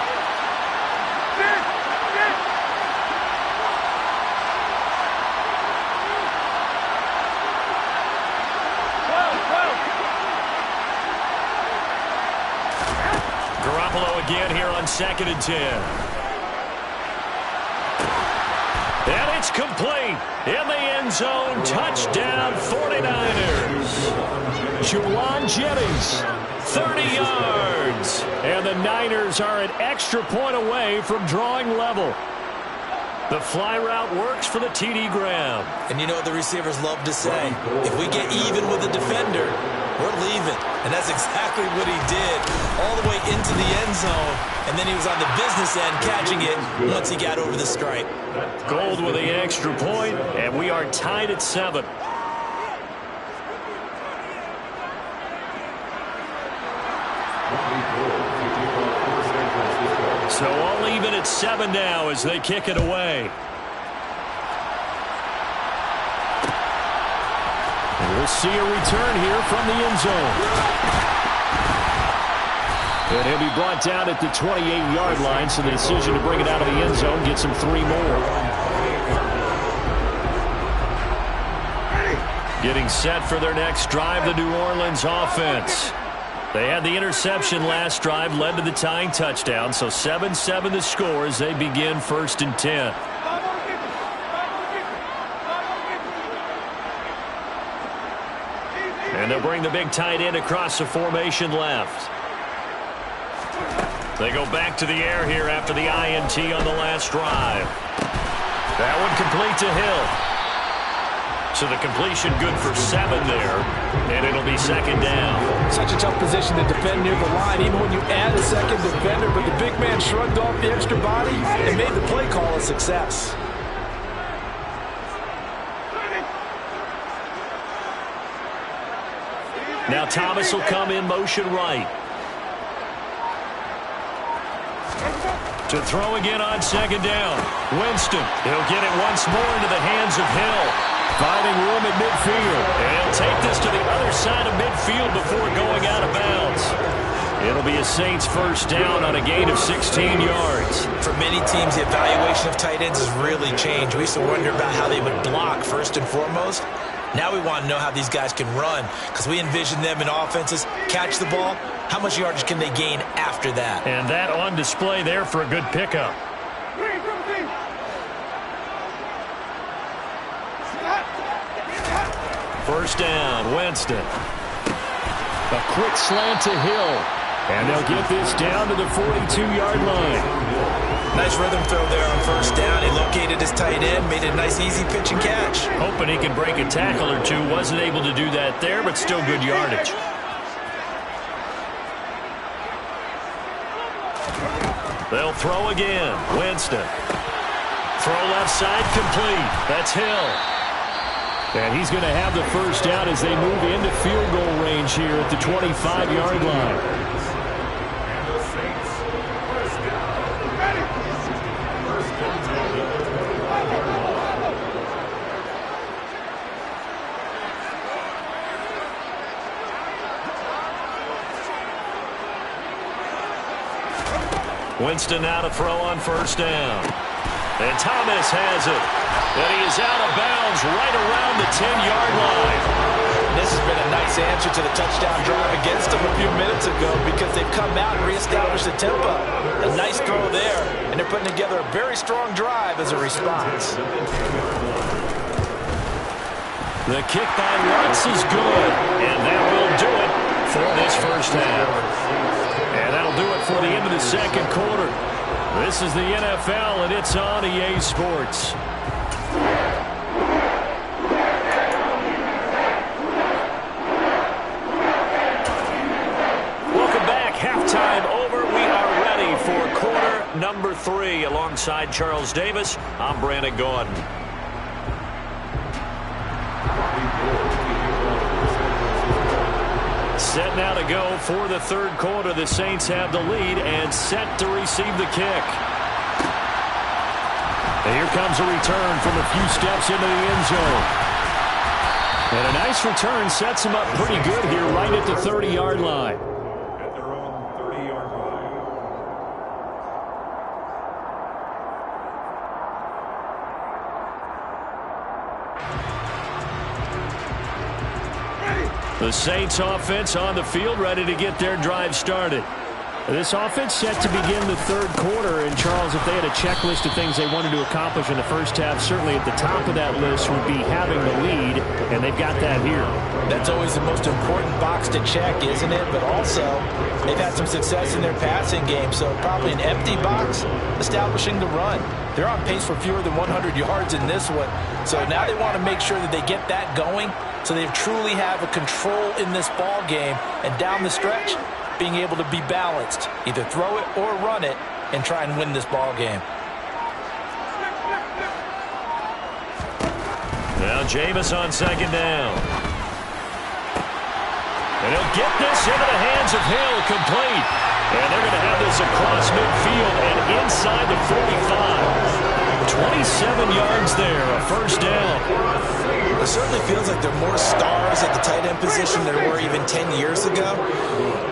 Garoppolo again here on 2nd and 10. And it's complete. In the end zone, touchdown 49ers. Juwan Jennings, 30 yards. And the Niners are an extra point away from drawing level. The fly route works for the TD Graham. And you know what the receivers love to say? If we get even with a defender, we're leaving. And that's exactly what he did. All the way into the end zone. And then he was on the business end catching it once he got over the stripe. Gold with the extra point, and we are tied at 7. So all even at 7 now as they kick it away. We'll see a return here from the end zone. And he'll be brought down at the 28-yard line, so the decision to bring it out of the end zone gets him 3 more. Getting set for their next drive, the New Orleans offense. They had the interception last drive, led to the tying touchdown, so 7-7 the score as they begin 1st and 10. And they'll bring the big tight end across the formation left. They go back to the air here after the INT on the last drive. That one complete to Hill. So the completion good for 7 there, and it'll be 2nd down. Such a tough position to defend near the line, even when you add a second defender, but the big man shrugged off the extra body and made the play call a success. Now Thomas will come in motion right. To throw again on 2nd down. Winston, he'll get it once more into the hands of Hill. Finding room at midfield. And he'll take this to the other side of midfield before going out of bounds. It'll be a Saints 1st down on a gain of 16 yards. For many teams, the evaluation of tight ends has really changed. We used to wonder about how they would block first and foremost. Now we want to know how these guys can run, because we envision them in offenses catch the ball. How much yardage can they gain after that? And that on display there for a good pickup. First down, Winston. A quick slant to Hill. And they'll get this down to the 42-yard line. Nice rhythm throw there on 1st down. He located his tight end, made a nice easy pitch and catch. Hoping he can break a tackle or two. Wasn't able to do that there, but still good yardage. They'll throw again. Winston. Throw left side complete. That's Hill. And he's going to have the 1st down as they move into field goal range here at the 25-yard line. Winston now to throw on 1st down. And Thomas has it. And he is out of bounds right around the 10-yard line. This has been a nice answer to the touchdown drive against them a few minutes ago, because they've come out and reestablished the tempo. A nice throw there, and they're putting together a very strong drive as a response. The kick by Lutz is good, and that will do it for this 1st half. And that'll do it for the end of the 2nd quarter. This is the NFL, and it's on EA Sports. Welcome back. Halftime over. We are ready for quarter number 3. Alongside Charles Davis, I'm Brandon Gordon. Set now to go for the 3rd quarter. The Saints have the lead and set to receive the kick. And here comes a return from a few steps into the end zone. And a nice return sets him up pretty good here right at the 30-yard line. At their own 30-yard line. The Saints offense on the field, ready to get their drive started. This offense set to begin the 3rd quarter. And, Charles, if they had a checklist of things they wanted to accomplish in the 1st half, certainly at the top of that list would be having the lead, and they've got that here. That's always the most important box to check, isn't it? But also, they've had some success in their passing game, so probably an empty box establishing the run. They're on pace for fewer than 100 yards in this one, so now they want to make sure that they get that going so they truly have a control in this ball game, and down the stretch, being able to be balanced, either throw it or run it, and try and win this ball game. Now Jameis on 2nd down. And he'll get this into the hands of Hill, complete. And they're going to have this across midfield and inside the 45. 27 yards there, a 1st down. It certainly feels like there are more stars at the tight end position than there were even 10 years ago.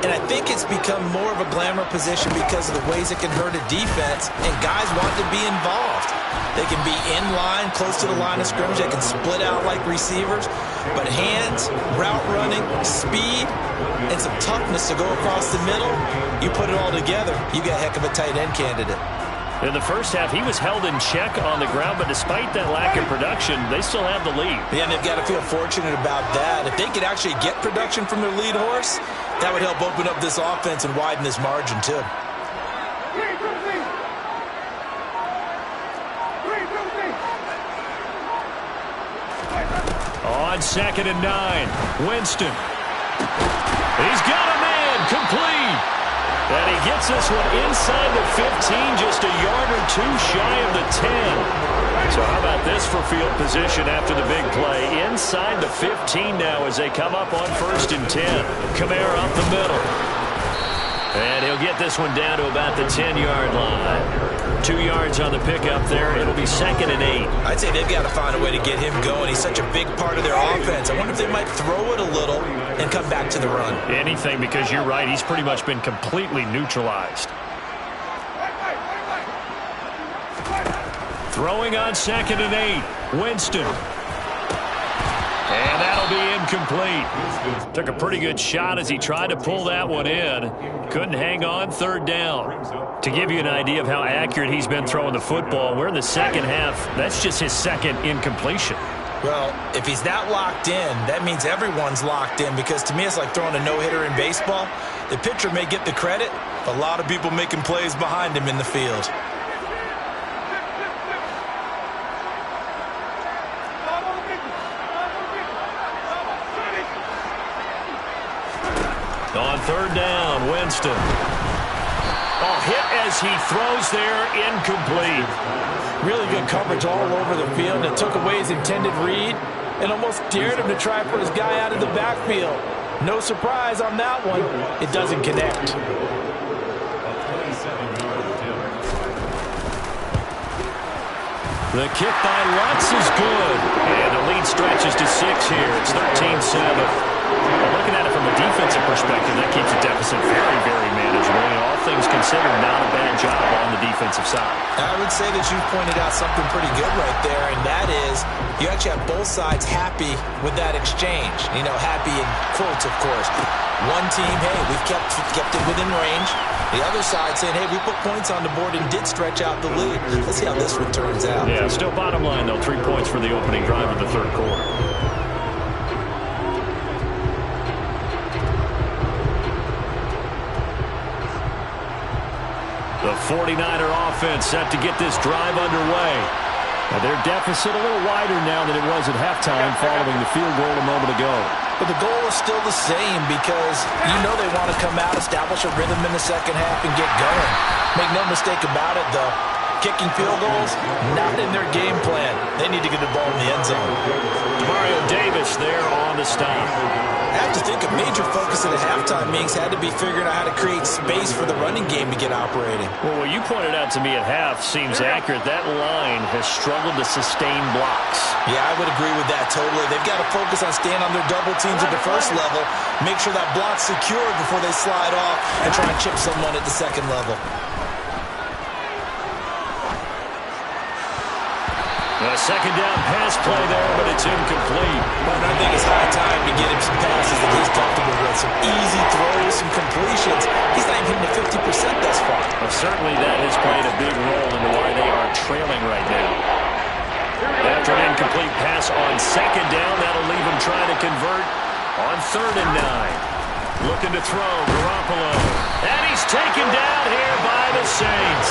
And I think it's become more of a glamour position because of the ways it can hurt a defense, and guys want to be involved. They can be in line, close to the line of scrimmage. They can split out like receivers. But hands, route running, speed, and some toughness to go across the middle, you put it all together, you got a heck of a tight end candidate. In the first half, he was held in check on the ground, but despite that lack of production, they still have the lead. Yeah, and they've got to feel fortunate about that. If they could actually get production from their lead horse, that would help open up this offense and widen this margin, too. On 2nd and 9, Winston. He's got a man, complete. And he gets this one inside the 15, just a yard or two shy of the 10. So how about this for field position after the big play? Inside the 15 now as they come up on 1st and 10. Kamara up the middle. And he'll get this one down to about the 10-yard line. 2 yards on the pickup there. It'll be 2nd and 8. I'd say they've got to find a way to get him going. He's such a big part of their offense. I wonder if they might throw it a little and come back to the run. Anything, because you're right. He's pretty much been completely neutralized. Throwing on 2nd and 8. Winston. And that'll be incomplete. Took a pretty good shot as he tried to pull that one in. Couldn't hang on, 3rd down. To give you an idea of how accurate he's been throwing the football, we're in the second half. That's just his 2nd incompletion. Well, if he's that locked in, that means everyone's locked in, because to me it's like throwing a no-hitter in baseball. The pitcher may get the credit, a lot of people making plays behind him in the field. On 3rd down, Winston. Oh, hit as he throws there, incomplete. Really good coverage all over the field. It took away his intended read and almost dared him to try and put his guy out of the backfield. No surprise on that one. It doesn't connect. The kick by Lutz is good. And the lead stretches to 6 here. It's 13-7. Looking at it from a defensive perspective, that keeps the deficit very, very manageable. And all things considered, not a bad job on the defensive side. I would say that you pointed out something pretty good right there, and that is you actually have both sides happy with that exchange. You know, happy in quotes, of course. One team, hey, we've kept it within range. The other side saying, hey, we put points on the board and did stretch out the lead. Let's see how this one turns out. Yeah, still bottom line, though, 3 points for the opening drive of the 3rd quarter. The 49er offense set to get this drive underway. Now their deficit a little wider now than it was at halftime following the field goal a moment ago. But the goal is still the same, because you know they want to come out, establish a rhythm in the second half, and get going. Make no mistake about it, though. Kicking field goals, not in their game plan. They need to get the ball in the end zone. Mario Davis there on the stop. I have to think a major focus at the halftime meetings had to be figuring out how to create space for the running game to get operating. Well, what you pointed out to me at half seems accurate. That line has struggled to sustain blocks. Yeah, I would agree with that totally. They've got to focus on staying on their double teams at the first level, make sure that block's secured before they slide off and try and chip someone at the second level. A second down pass play there, but it's incomplete. But I think it's high time to get him some passes that he's comfortable with. Some easy throws, some completions. He's not even hitting the 50% thus far. Well, certainly that has played a big role into why they are trailing right now. After an incomplete pass on 2nd down, that'll leave him trying to convert on 3rd and 9. Looking to throw, Garoppolo. And he's taken down here by the Saints.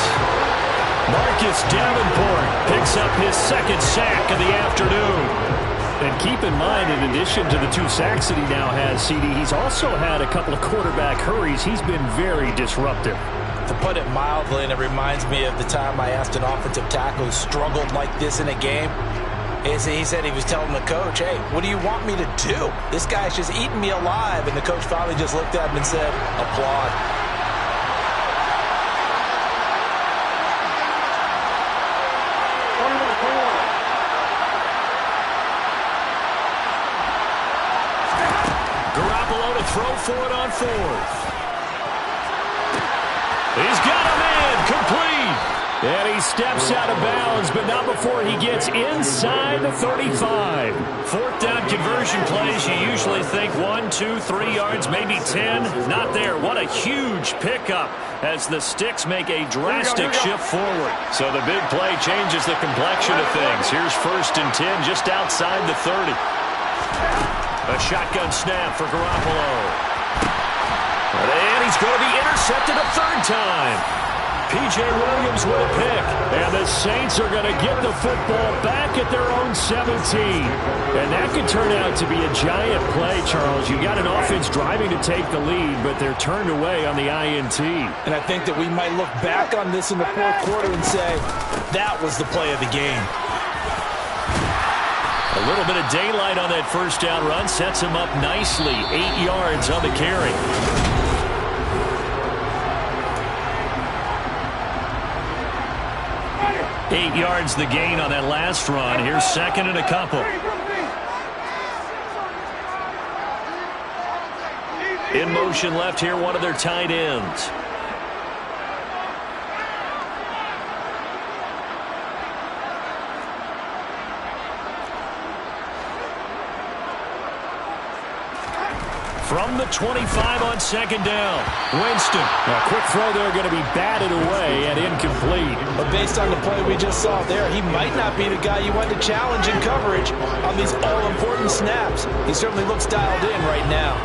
Marcus Davenport picks up his 2nd sack of the afternoon. And keep in mind, in addition to the 2 sacks that he now has, CD, he's also had a couple of quarterback hurries. He's been very disruptive. To put it mildly, and it reminds me of the time I asked an offensive tackle who struggled like this in a game. He said he was telling the coach, hey, what do you want me to do? This guy's just eating me alive. And the coach finally just looked at him and said, applaud. for it on fourth. He's got a man complete. And he steps out of bounds, but not before he gets inside the 35. Fourth down conversion plays, you usually think 1, 2, 3 yards, maybe 10. Not there. What a huge pickup as the Sticks make a drastic shift forward. So the big play changes the complexion of things. Here's 1st and 10 just outside the 30. A shotgun snap for Garoppolo. And he's going to be intercepted a 3rd time. P.J. Williams with a pick. And the Saints are going to get the football back at their own 17. And that could turn out to be a giant play, Charles. You got an offense driving to take the lead, but they're turned away on the INT. And I think that we might look back on this in the 4th quarter and say, that was the play of the game. A little bit of daylight on that 1st down run sets him up nicely. 8 yards on the carry. 8 yards the gain on that last run. Here's 2nd and a couple. In motion left here, one of their tight ends. From the 25 on 2nd down. Winston. A quick throw there going to be batted away and incomplete. But based on the play we just saw there, he might not be the guy you want to challenge in coverage on these all-important snaps. He certainly looks dialed in right now.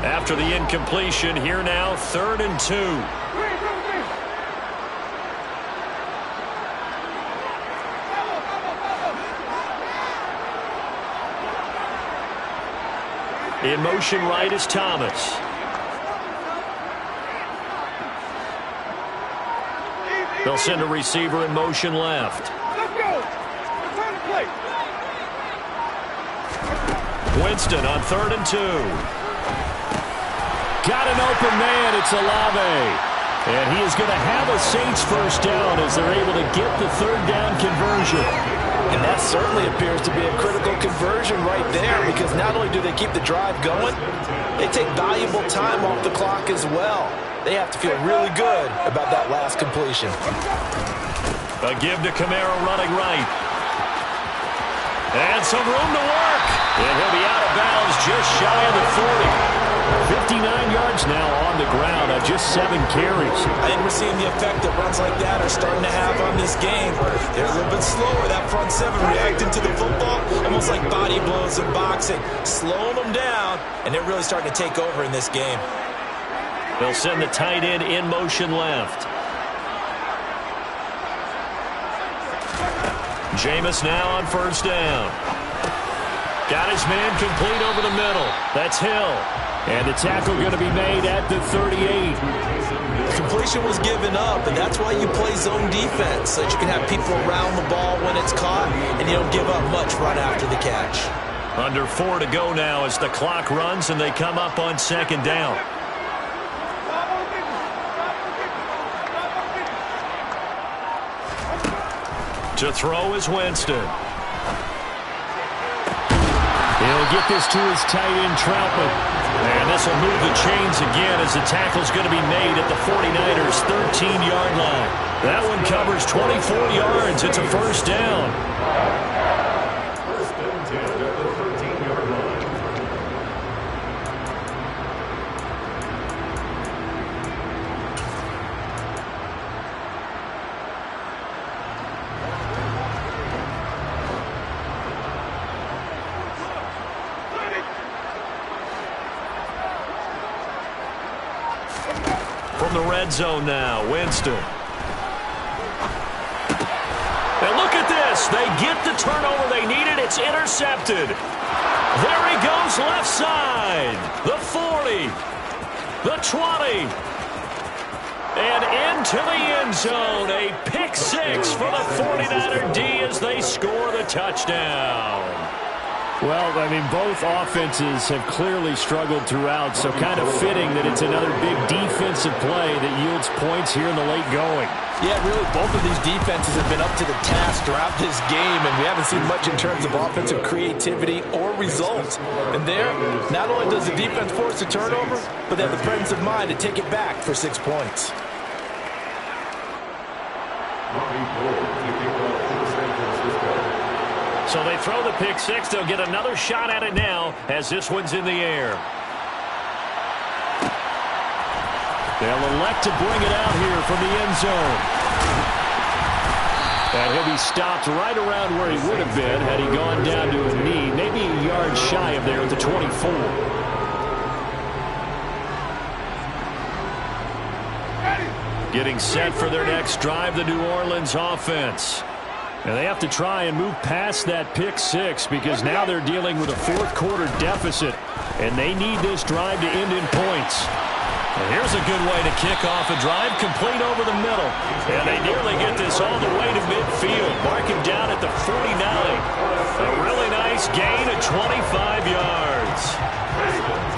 After the incompletion, here now, 3rd and 2. In motion right is Thomas. They'll send a receiver in motion left. Let's go. Return the play. Winston on 3rd and 2. Got an open man. It's Olave. And he is going to have a Saints 1st down as they're able to get the 3rd down conversion. And that certainly appears to be a critical conversion right there, because not only do they keep the drive going, they take valuable time off the clock as well. They have to feel really good about that last completion. A give to Kamara running right. And some room to work. And he'll be out of bounds just shy of the 40. 59 yards now on the ground on just 7 carries. I think we're seeing the effect that runs like that are starting to have on this game. They're a little bit slower, that front 7 reacting to the football, almost like body blows in boxing, slowing them down, and they're really starting to take over in this game. They'll send the tight end in motion left. Jameis now on 1st down. Got his man complete over the middle. That's Hill. And the tackle going to be made at the 38. Completion was given up, and that's why you play zone defense, so that you can have people around the ball when it's caught, and you don't give up much right after the catch. Under 4 to go now as the clock runs, and they come up on 2nd down. To throw is Winston. He'll get this to his tight end, Troutman. And this will move the chains again as the tackle's going to be made at the 49ers' 13-yard line. That one covers 24 yards. It's a 1st down. 1st and 10 at the 13-yard line. From the red zone now, Winston. And look at this. They get the turnover they needed. It's intercepted. There he goes left side. The 40. The 20. And into the end zone. A pick 6 for the 49er D as they score the touchdown. Well, I mean, both offenses have clearly struggled throughout, so kind of fitting that it's another big defensive play that yields points here in the late going. Yeah, really, both of these defenses have been up to the task throughout this game, and we haven't seen much in terms of offensive creativity or results. And there, not only does the defense force a turnover, but they have the presence of mind to take it back for 6 points. So they throw the pick six. They'll get another shot at it now as this one's in the air. They'll elect to bring it out here from the end zone. And he'll be stopped right around where he would have been had he gone down to a knee, maybe a yard shy of there at the 24. Getting set for their next drive, the New Orleans offense. And they have to try and move past that pick six because now they're dealing with a fourth-quarter deficit, and they need this drive to end in points. And here's a good way to kick off a drive, complete over the middle. And they nearly get this all the way to midfield, marking down at the 49. A really nice gain of 25 yards.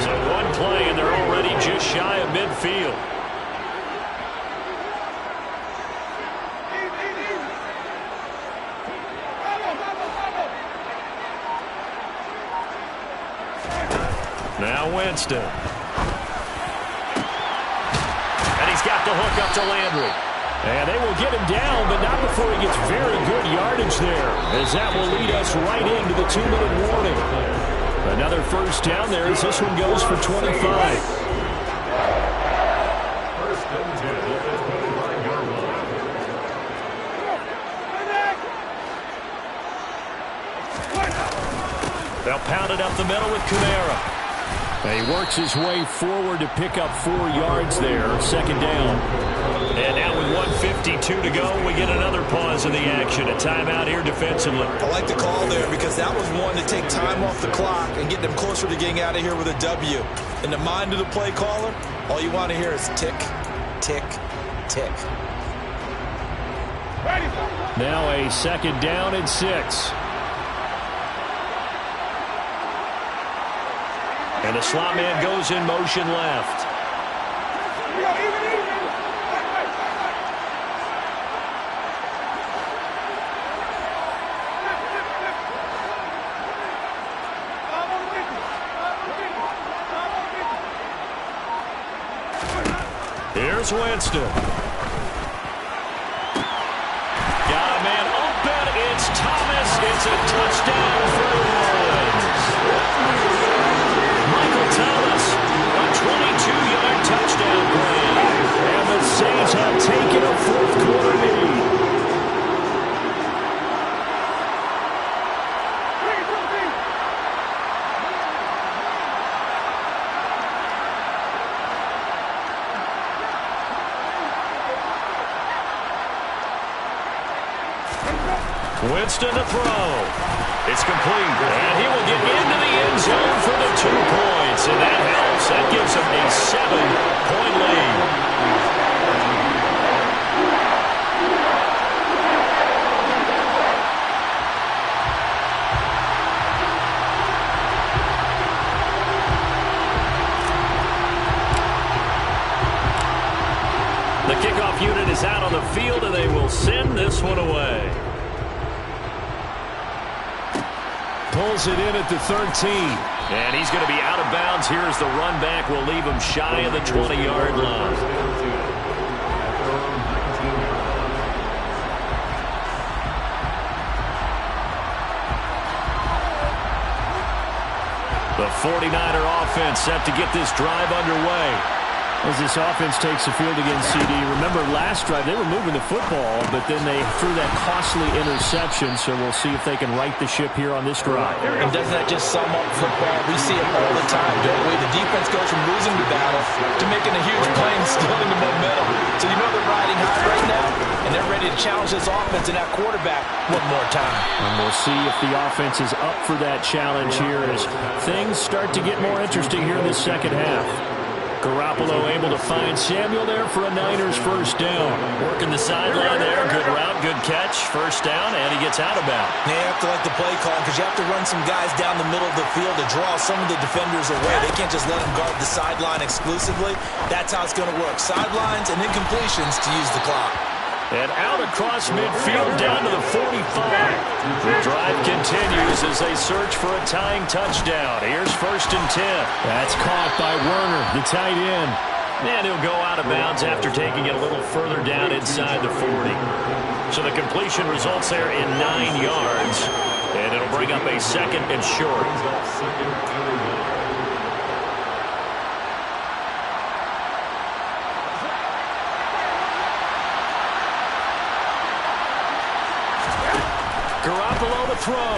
So one play, and they're already just shy of midfield. Now Winston. And he's got the hook up to Landry. And they will get him down, but not before he gets very good yardage there, as that will lead us right into the 2-minute warning. Another first down there as this one goes for 25. They'll pound it up the middle with Kamara. And he works his way forward to pick up 4 yards there, second down. And now with 1:52 to go, we get another pause in the action. A timeout here defensively. I like the call there because that was one to take time off the clock and get them closer to getting out of here with a W. In the mind of the play caller, all you want to hear is tick, tick, tick. Now a second down and 6. And the slot man goes in motion left. Here's Winston. Got a man open. It's Thomas. It's a touchdown for New Orleans. Thomas, a 22-yard touchdown play. And the Saints have taken a fourth-quarter lead. Winston to throw. It's complete, and he will get into the end zone for the 2 points, and that helps. That gives him a 7-point lead. The kickoff unit is out on the field, and they will send this one away. Pulls it in at the 13. And he's going to be out of bounds here as the run back will leave him shy of the 20-yard line. The 49er offense set to get this drive underway. As this offense takes the field against CD, remember last drive they were moving the football, but then they threw that costly interception, so we'll see if they can right the ship here on this drive. And doesn't that just sum up football? We see it all the time, don't we? The defense goes from losing the battle to making a huge play and stealing the momentum. So you know they're riding high right now, and they're ready to challenge this offense and that quarterback one more time. And we'll see if the offense is up for that challenge here as things start to get more interesting here in the second half. Corral Garoppolo able to find Samuel there for a Niners first down. Working the sideline there. Good route, good catch. First down, and he gets out of bounds. Yeah, you have to like the play call because you have to run some guys down the middle of the field to draw some of the defenders away. They can't just let them guard the sideline exclusively. That's how it's going to work. Sidelines and incompletions to use the clock. And out across midfield down to the 45. The drive continues as they search for a tying touchdown. Here's 1st and 10. That's caught by Werner, the tight end. And he'll go out of bounds after taking it a little further down inside the 40. So the completion results there in 9 yards. And it'll bring up a 2nd and short. Garoppolo to throw.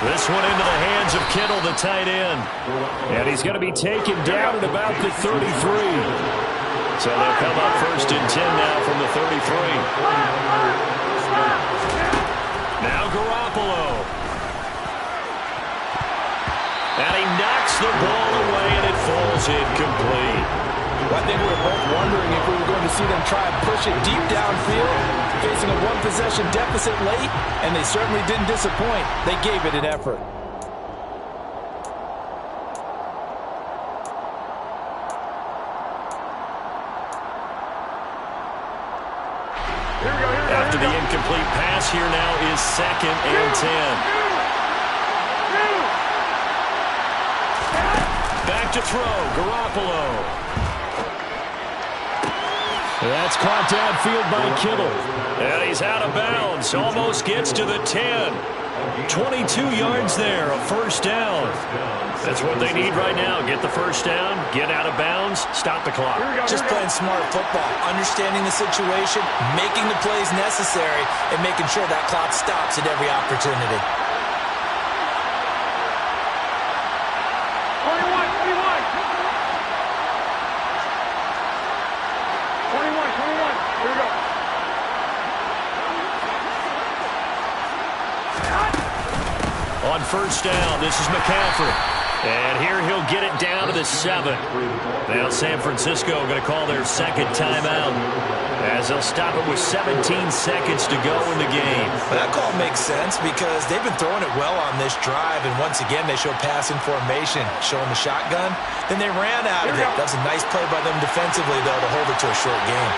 This one into the hands of Kittle, the tight end. And he's going to be taken down at about the 33. So they'll come up 1st and 10 now from the 33. Now Garoppolo. And he knocks the ball away, and it falls incomplete. Well, I think we were both wondering if we were going to see them try and push it deep downfield, facing a one-possession deficit late, and they certainly didn't disappoint. They gave it an effort. After the incomplete pass, here now is 2nd and 10. Back to throw, Garoppolo. That's caught downfield by Kittle. And he's out of bounds. Almost gets to the 10. 22 yards there, a first down. That's what they need right now. Get the first down, get out of bounds, stop the clock. Just playing smart football, understanding the situation, making the plays necessary, and making sure that clock stops at every opportunity. 21. Here we go. On first down, this is McCaffrey. And here he'll get it down to the 7. Now San Francisco going to call their 2nd timeout as they'll stop it with 17 seconds to go in the game. But that call makes sense because they've been throwing it well on this drive, and once again they show passing formation, showing the shotgun. Then they ran out of it. That's a nice play by them defensively, though, to hold it to a short game.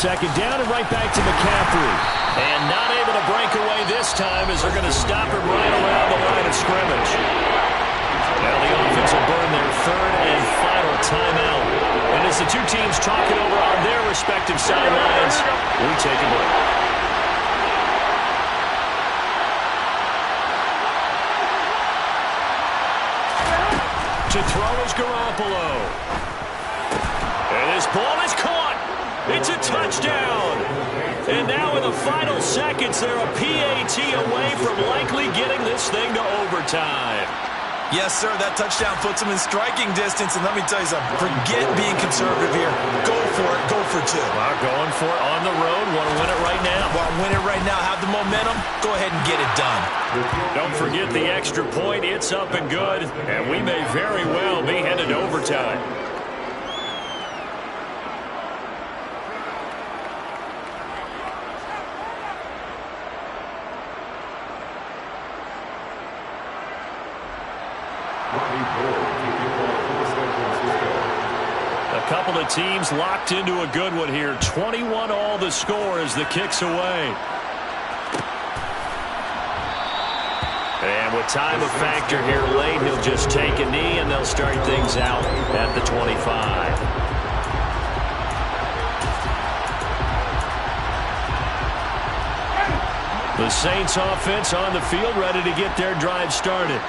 Second down and right back to McCaffrey. And not able to break away this time as they're going to stop him right around the line of scrimmage. Now the offense will burn their 3rd and final timeout. And as the two teams talk it over on their respective sidelines, we take a break. To throw is Garoppolo. And his ball is caught. It's a touchdown. And now in the final seconds, they're a PAT away from likely getting this thing to overtime. Yes, sir, that touchdown puts them in striking distance. And let me tell you something, forget being conservative here. Go for it, go for 2. Well, going for it on the road. Want to win it right now. Want to win it right now, have the momentum, go ahead and get it done. Don't forget the extra point. It's up and good. And we may very well be headed to overtime. A couple of teams locked into a good one here. 21 all the score as the kick's away. And with time a factor here late, he'll just take a knee and they'll start things out at the 25. The Saints offense on the field ready to get their drive started.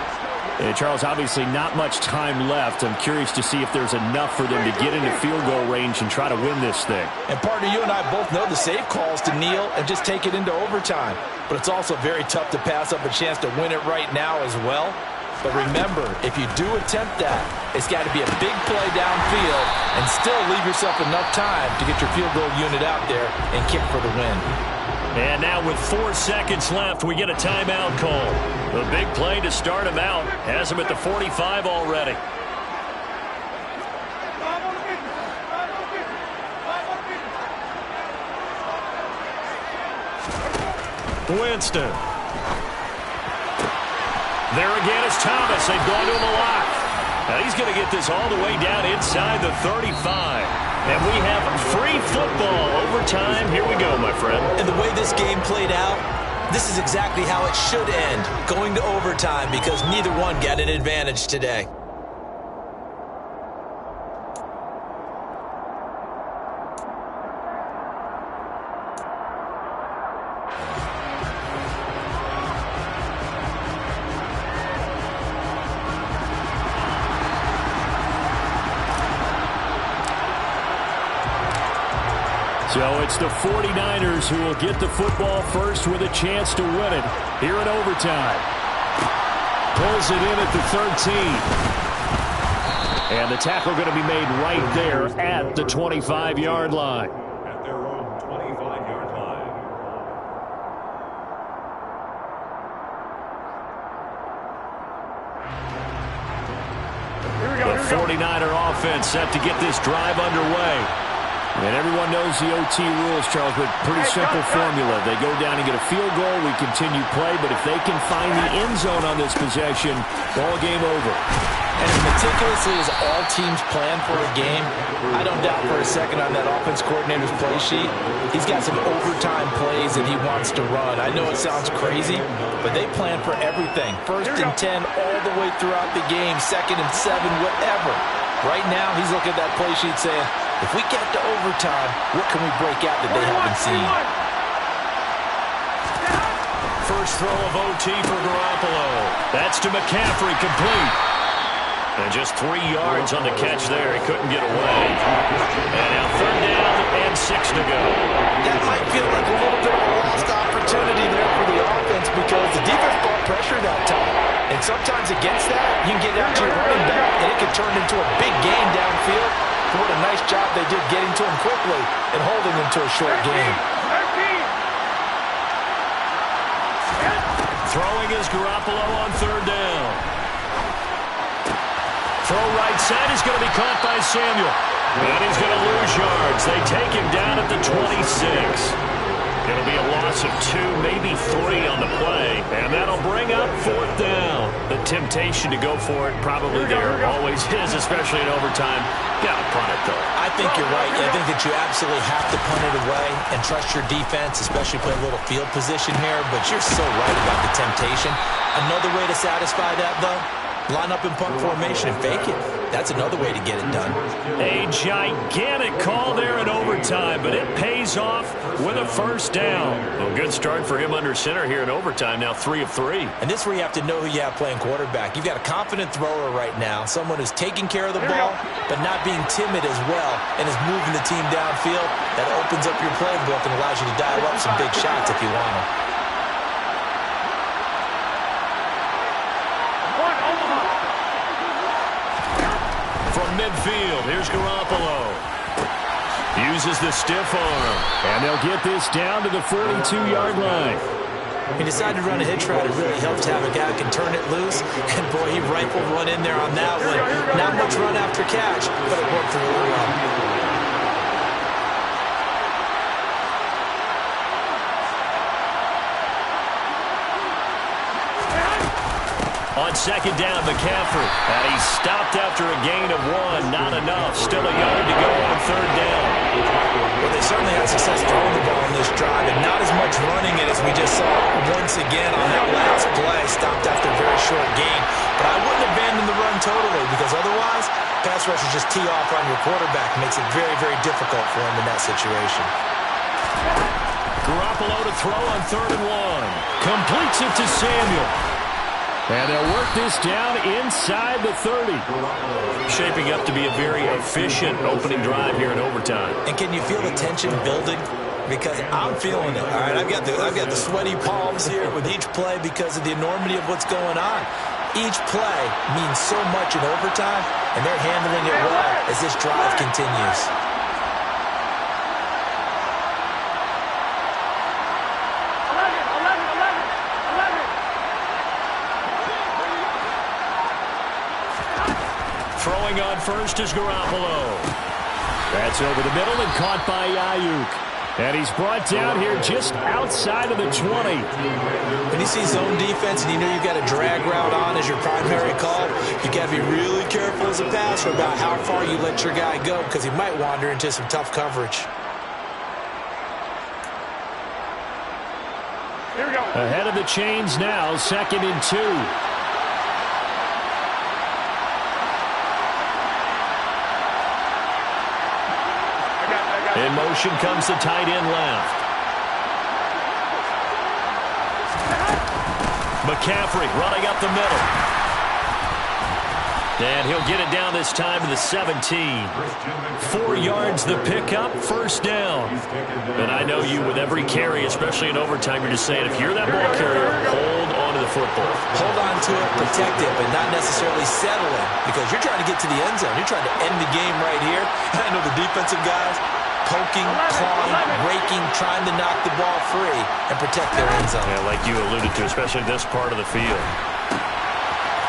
And Charles, obviously not much time left. I'm curious to see if there's enough for them to get into field goal range and try to win this thing. And partner, you and I both know the safe calls to kneel and just take it into overtime. But it's also very tough to pass up a chance to win it right now as well. But remember, if you do attempt that, it's got to be a big play downfield and still leave yourself enough time to get your field goal unit out there and kick for the win. And now with 4 seconds left, we get a timeout call. The big play to start him out has him at the 45 already. Winston. There again is Thomas. They've gone to him a lot. Now he's going to get this all the way down inside the 35. And we have free football overtime. Here we go, my friend. And the way this game played out, this is exactly how it should end, going to overtime, because neither one got an advantage today. So it's the 49ers who will get the football first with a chance to win it here in overtime. Pulls it in at the 13. And the tackle going to be made right there at the 25-yard line. At their own 25-yard line. The 49er offense set to get this drive underway. And everyone knows the OT rules, Charles, but pretty simple formula. They go down and get a field goal, we continue play, but if they can find the end zone on this possession, ball game over. And as meticulously as all teams plan for a game, I don't doubt for a second on that offense coordinator's play sheet, he's got some overtime plays that he wants to run. I know it sounds crazy, but they plan for everything. 1st and 10 all the way throughout the game, 2nd and 7, whatever. Right now, he's looking at that play sheet saying, if we get to overtime, what can we break out that they haven't seen? First throw of OT for Garoppolo. That's to McCaffrey, complete. And just 3 yards on the catch there. He couldn't get away. And now 3rd down and 6 to go. That might feel like a little bit of a lost opportunity there for the offense because the defense brought pressure that time. And sometimes against that, you can get out to your running back, and it can turn into a big gain downfield. What a nice job they did getting to him quickly and holding him to a short game. Throwing is Garoppolo on 3rd down. Throw right side is going to be caught by Samuel. And he's going to lose yards. They take him down at the 26. It'll be a loss of 2, maybe 3 on the play. And that'll bring up 4th down. The temptation to go for it probably there always is, especially in overtime. Got to punt it, though. I think you're right. I think that you absolutely have to punt it away and trust your defense, especially play a little field position here. But you're so right about the temptation. Another way to satisfy that, though, line up in punt formation and fake it. That's another way to get it done. A gigantic call there in overtime, but it pays off with a 1st down. A good start for him under center here in overtime, now 3 of 3. And this is where you have to know who you have playing quarterback. You've got a confident thrower right now, someone who's taking care of the ball, but not being timid as well, and is moving the team downfield. That opens up your playbook and allows you to dial up some big shots if you want them. Midfield, here's Garoppolo. Uses the stiff arm, and they'll get this down to the 42-yard line. He decided to run a hitch route. It really helped to have a guy who can turn it loose. And, boy, he rifled one in there on that one. Not much run after catch, but it worked really well. On 2nd down, McCaffrey. And he's stopped after a gain of 1. Not enough. Still a yard to go on 3rd down. Well, they certainly had success throwing the ball in this drive, and not as much running it as we just saw once again on that last play. Stopped after a very short gain. But I wouldn't abandon the run totally, because otherwise, pass rushers just tee off on your quarterback. Makes it very, very difficult for him in that situation. Garoppolo to throw on 3rd and 1. Completes it to Samuel. And they'll work this down inside the 30. Shaping up to be a very efficient opening drive here in overtime. And can you feel the tension building? Because I'm feeling it. All right, I've got the sweaty palms here with each play because of the enormity of what's going on. Each play means so much in overtime, and they're handling it well as this drive continues. Throwing on first is Garoppolo. That's over the middle and caught by Ayuk. And he's brought down here just outside of the 20. When you see zone defense and you know you've got a drag route on as your primary call, you got to be really careful as a passer about how far you let your guy go because he might wander into some tough coverage. Here we go. Ahead of the chains now, 2nd and 2. In motion comes the tight end left. McCaffrey running up the middle. And he'll get it down this time to the 17. 4 yards the pickup, first down. And I know you with every carry, especially in overtime, you're just saying if you're that ball carrier, hold on to the football. Hold on to it, protect it, but not necessarily settle it because you're trying to get to the end zone. You're trying to end the game right here. And I know the defensive guys poking, clawing, raking, trying to knock the ball free and protect their end zone. Yeah, like you alluded to, especially this part of the field.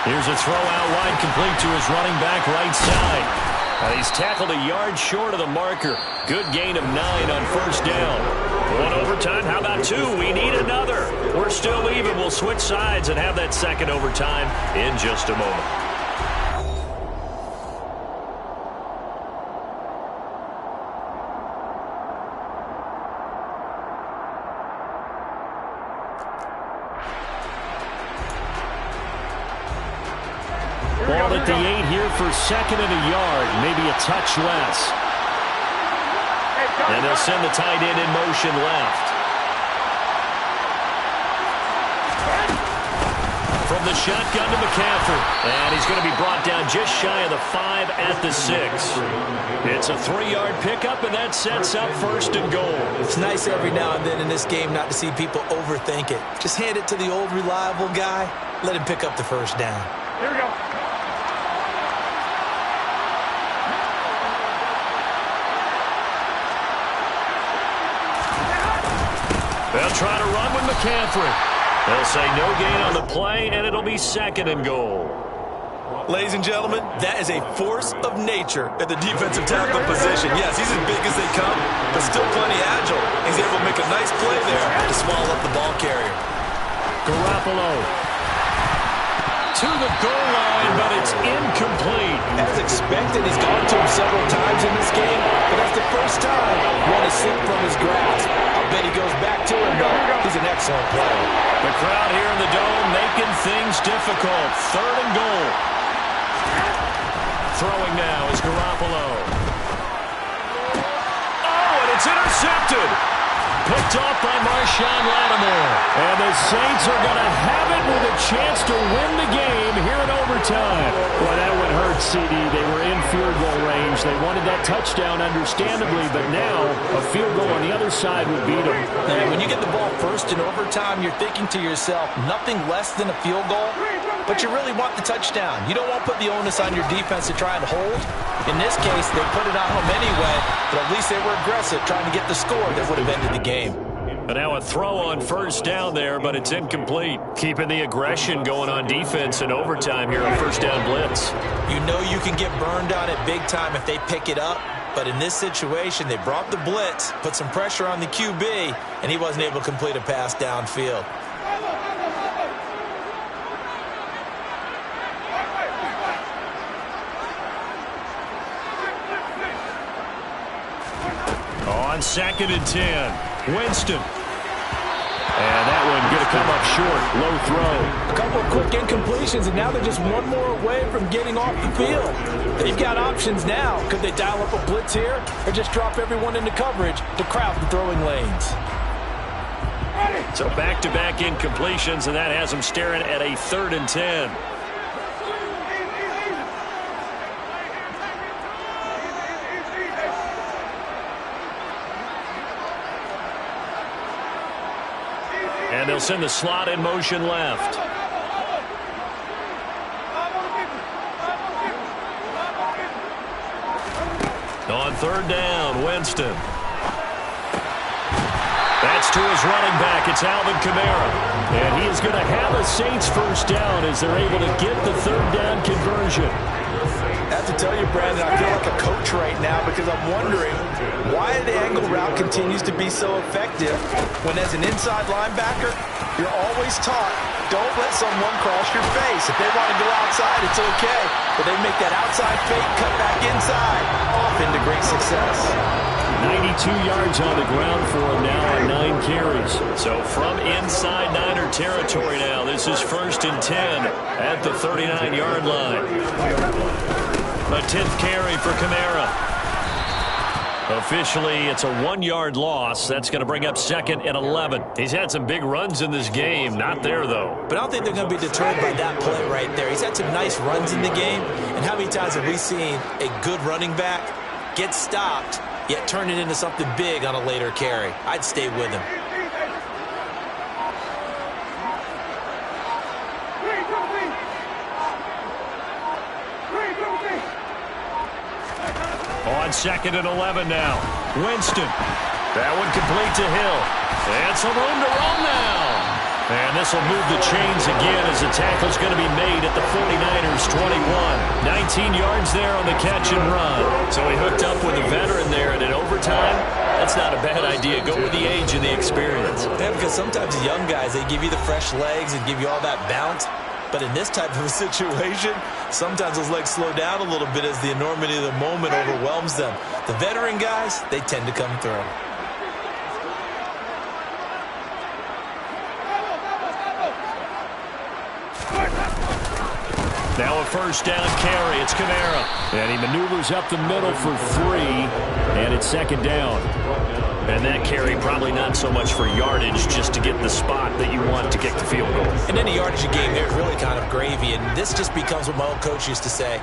Here's a throw out wide, complete to his running back right side. He's tackled a yard short of the marker. Good gain of 9 on first down. 1 overtime, how about 2? We need another. We're still even. We'll switch sides and have that second overtime in just a moment. Ball at the 8 here for 2nd and a yard, maybe a touch less. And they'll send the tight end in motion left. From the shotgun to McCaffrey. And he's going to be brought down just shy of the 5 at the 6. It's a 3-yard pickup, and that sets up 1st and goal. It's nice every now and then in this game not to see people overthink it. Just hand it to the old reliable guy. Let him pick up the first down. Here we go. They'll try to run with McCaffrey. They'll say no gain on the play, and it'll be 2nd and goal. Ladies and gentlemen, that is a force of nature at the defensive tackle position. Yes, he's as big as they come, but still plenty agile. He's able to make a nice play there to swallow up the ball carrier. Garoppolo to the goal line, but it's incomplete. As expected, he's gone to him several times in this game, but that's the first time one has slipped from his grasp. I'll bet he goes back to him, though. He's an excellent player. The crowd here in the Dome making things difficult. 3rd and goal. Throwing now is Garoppolo. Oh, and it's intercepted. Picked off by Marshawn Lattimore. And the Saints are going to have it with a chance to win the game here in overtime. Boy, that would hurt, CD. They were in field goal range. They wanted that touchdown, understandably, but now a field goal on the other side would beat them. And when you get the ball first in overtime, you're thinking to yourself, nothing less than a field goal, but you really want the touchdown. You don't want to put the onus on your defense to try and hold. In this case, they put it on them anyway, but at least they were aggressive, trying to get the score that would have ended the game. And now a throw on first down there, but it's incomplete. Keeping the aggression going on defense in overtime here on first down blitz. You know you can get burned on it big time if they pick it up, but in this situation, they brought the blitz, put some pressure on the QB, and he wasn't able to complete a pass downfield. On 2nd and 10, Winston. And that one going to come up short, low throw. A couple of quick incompletions, and now they're just one more away from getting off the field. They've got options now. Could they dial up a blitz here or just drop everyone into coverage to crowd the throwing lanes? So back-to-back incompletions, and that has them staring at a 3rd and 10. And they'll send the slot in motion left. On 3rd down, Winston. That's to his running back. It's Alvin Kamara. And he is going to have a Saints first down as they're able to get the 3rd down conversion. I have to tell you, Brandon, I feel like a coach right now because I'm wondering why the angle route continues to be so effective when as an inside linebacker, you're always taught, don't let someone cross your face. If they want to go outside, it's okay. But they make that outside fake, cut back inside, off into great success. 92 yards on the ground for him now on 9 carries. So from inside Niner territory now, this is 1st and 10 at the 39-yard line. A 10th carry for Kamara. Officially, it's a 1-yard loss. That's going to bring up 2nd and 11. He's had some big runs in this game. Not there, though. But I don't think they're going to be deterred by that play right there. He's had some nice runs in the game. And how many times have we seen a good running back get stopped, yet turn it into something big on a later carry? I'd stay with him. On 2nd and 11 now. Winston. That one complete to Hill. And some room to run now. And this will move the chains again as the tackle's going to be made at the 49ers 21. 19 yards there on the catch and run. So he hooked up with a veteran there, and in overtime, that's not a bad idea. Go with the age and the experience. Yeah, because sometimes the young guys, they give you the fresh legs and give you all that bounce. But in this type of a situation, sometimes those legs slow down a little bit as the enormity of the moment overwhelms them. The veteran guys, they tend to come through. Now a 1st down carry. It's Kamara. And he maneuvers up the middle for 3. And it's 2nd down. And that carry probably not so much for yardage, just to get the spot that you want to kick the field goal. And any yardage game there is really kind of gravy. And this just becomes what my old coach used to say.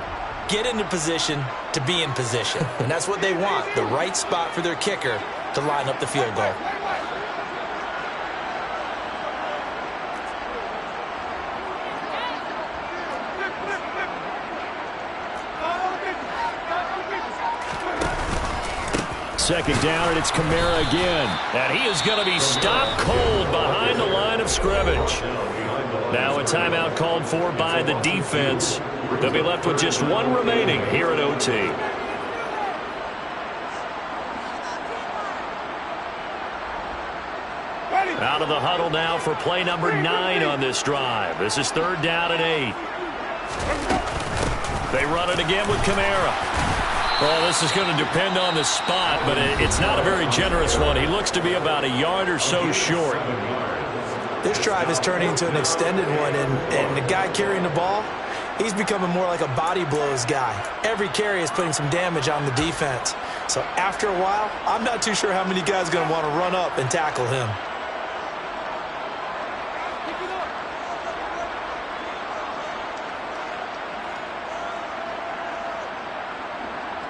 Get into position to be in position. And that's what they want, the right spot for their kicker to line up the field goal. Second down, and it's Kamara again. And he is going to be stopped cold behind the line of scrimmage. Now a timeout called for by the defense. They'll be left with just 1 remaining here at OT. Out of the huddle now for play number 9 on this drive. This is 3rd down and 8. They run it again with Kamara. Well, this is going to depend on the spot, but it's not a very generous one. He looks to be about a yard or so short. This drive is turning into an extended one, and the guy carrying the ball, he's becoming more like a body blows guy. Every carry is putting some damage on the defense. So after a while, I'm not too sure how many guys are going to want to run up and tackle him.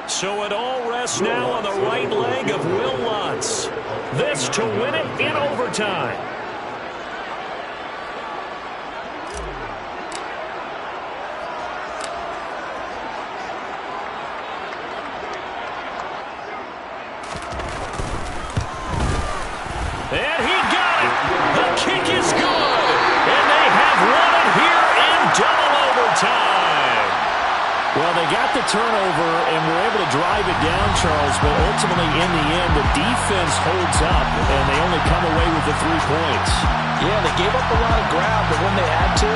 So it all rests now on the right leg of Will Lutz. This to win it in overtime. And he got it. The kick is good. And they have won it here in double overtime. Well, they got the turnover and were able to drive it down, Charles, but ultimately in the end, the defense holds up, and they only come away with the 3 points. Yeah, they gave up a lot of ground, but when they had to,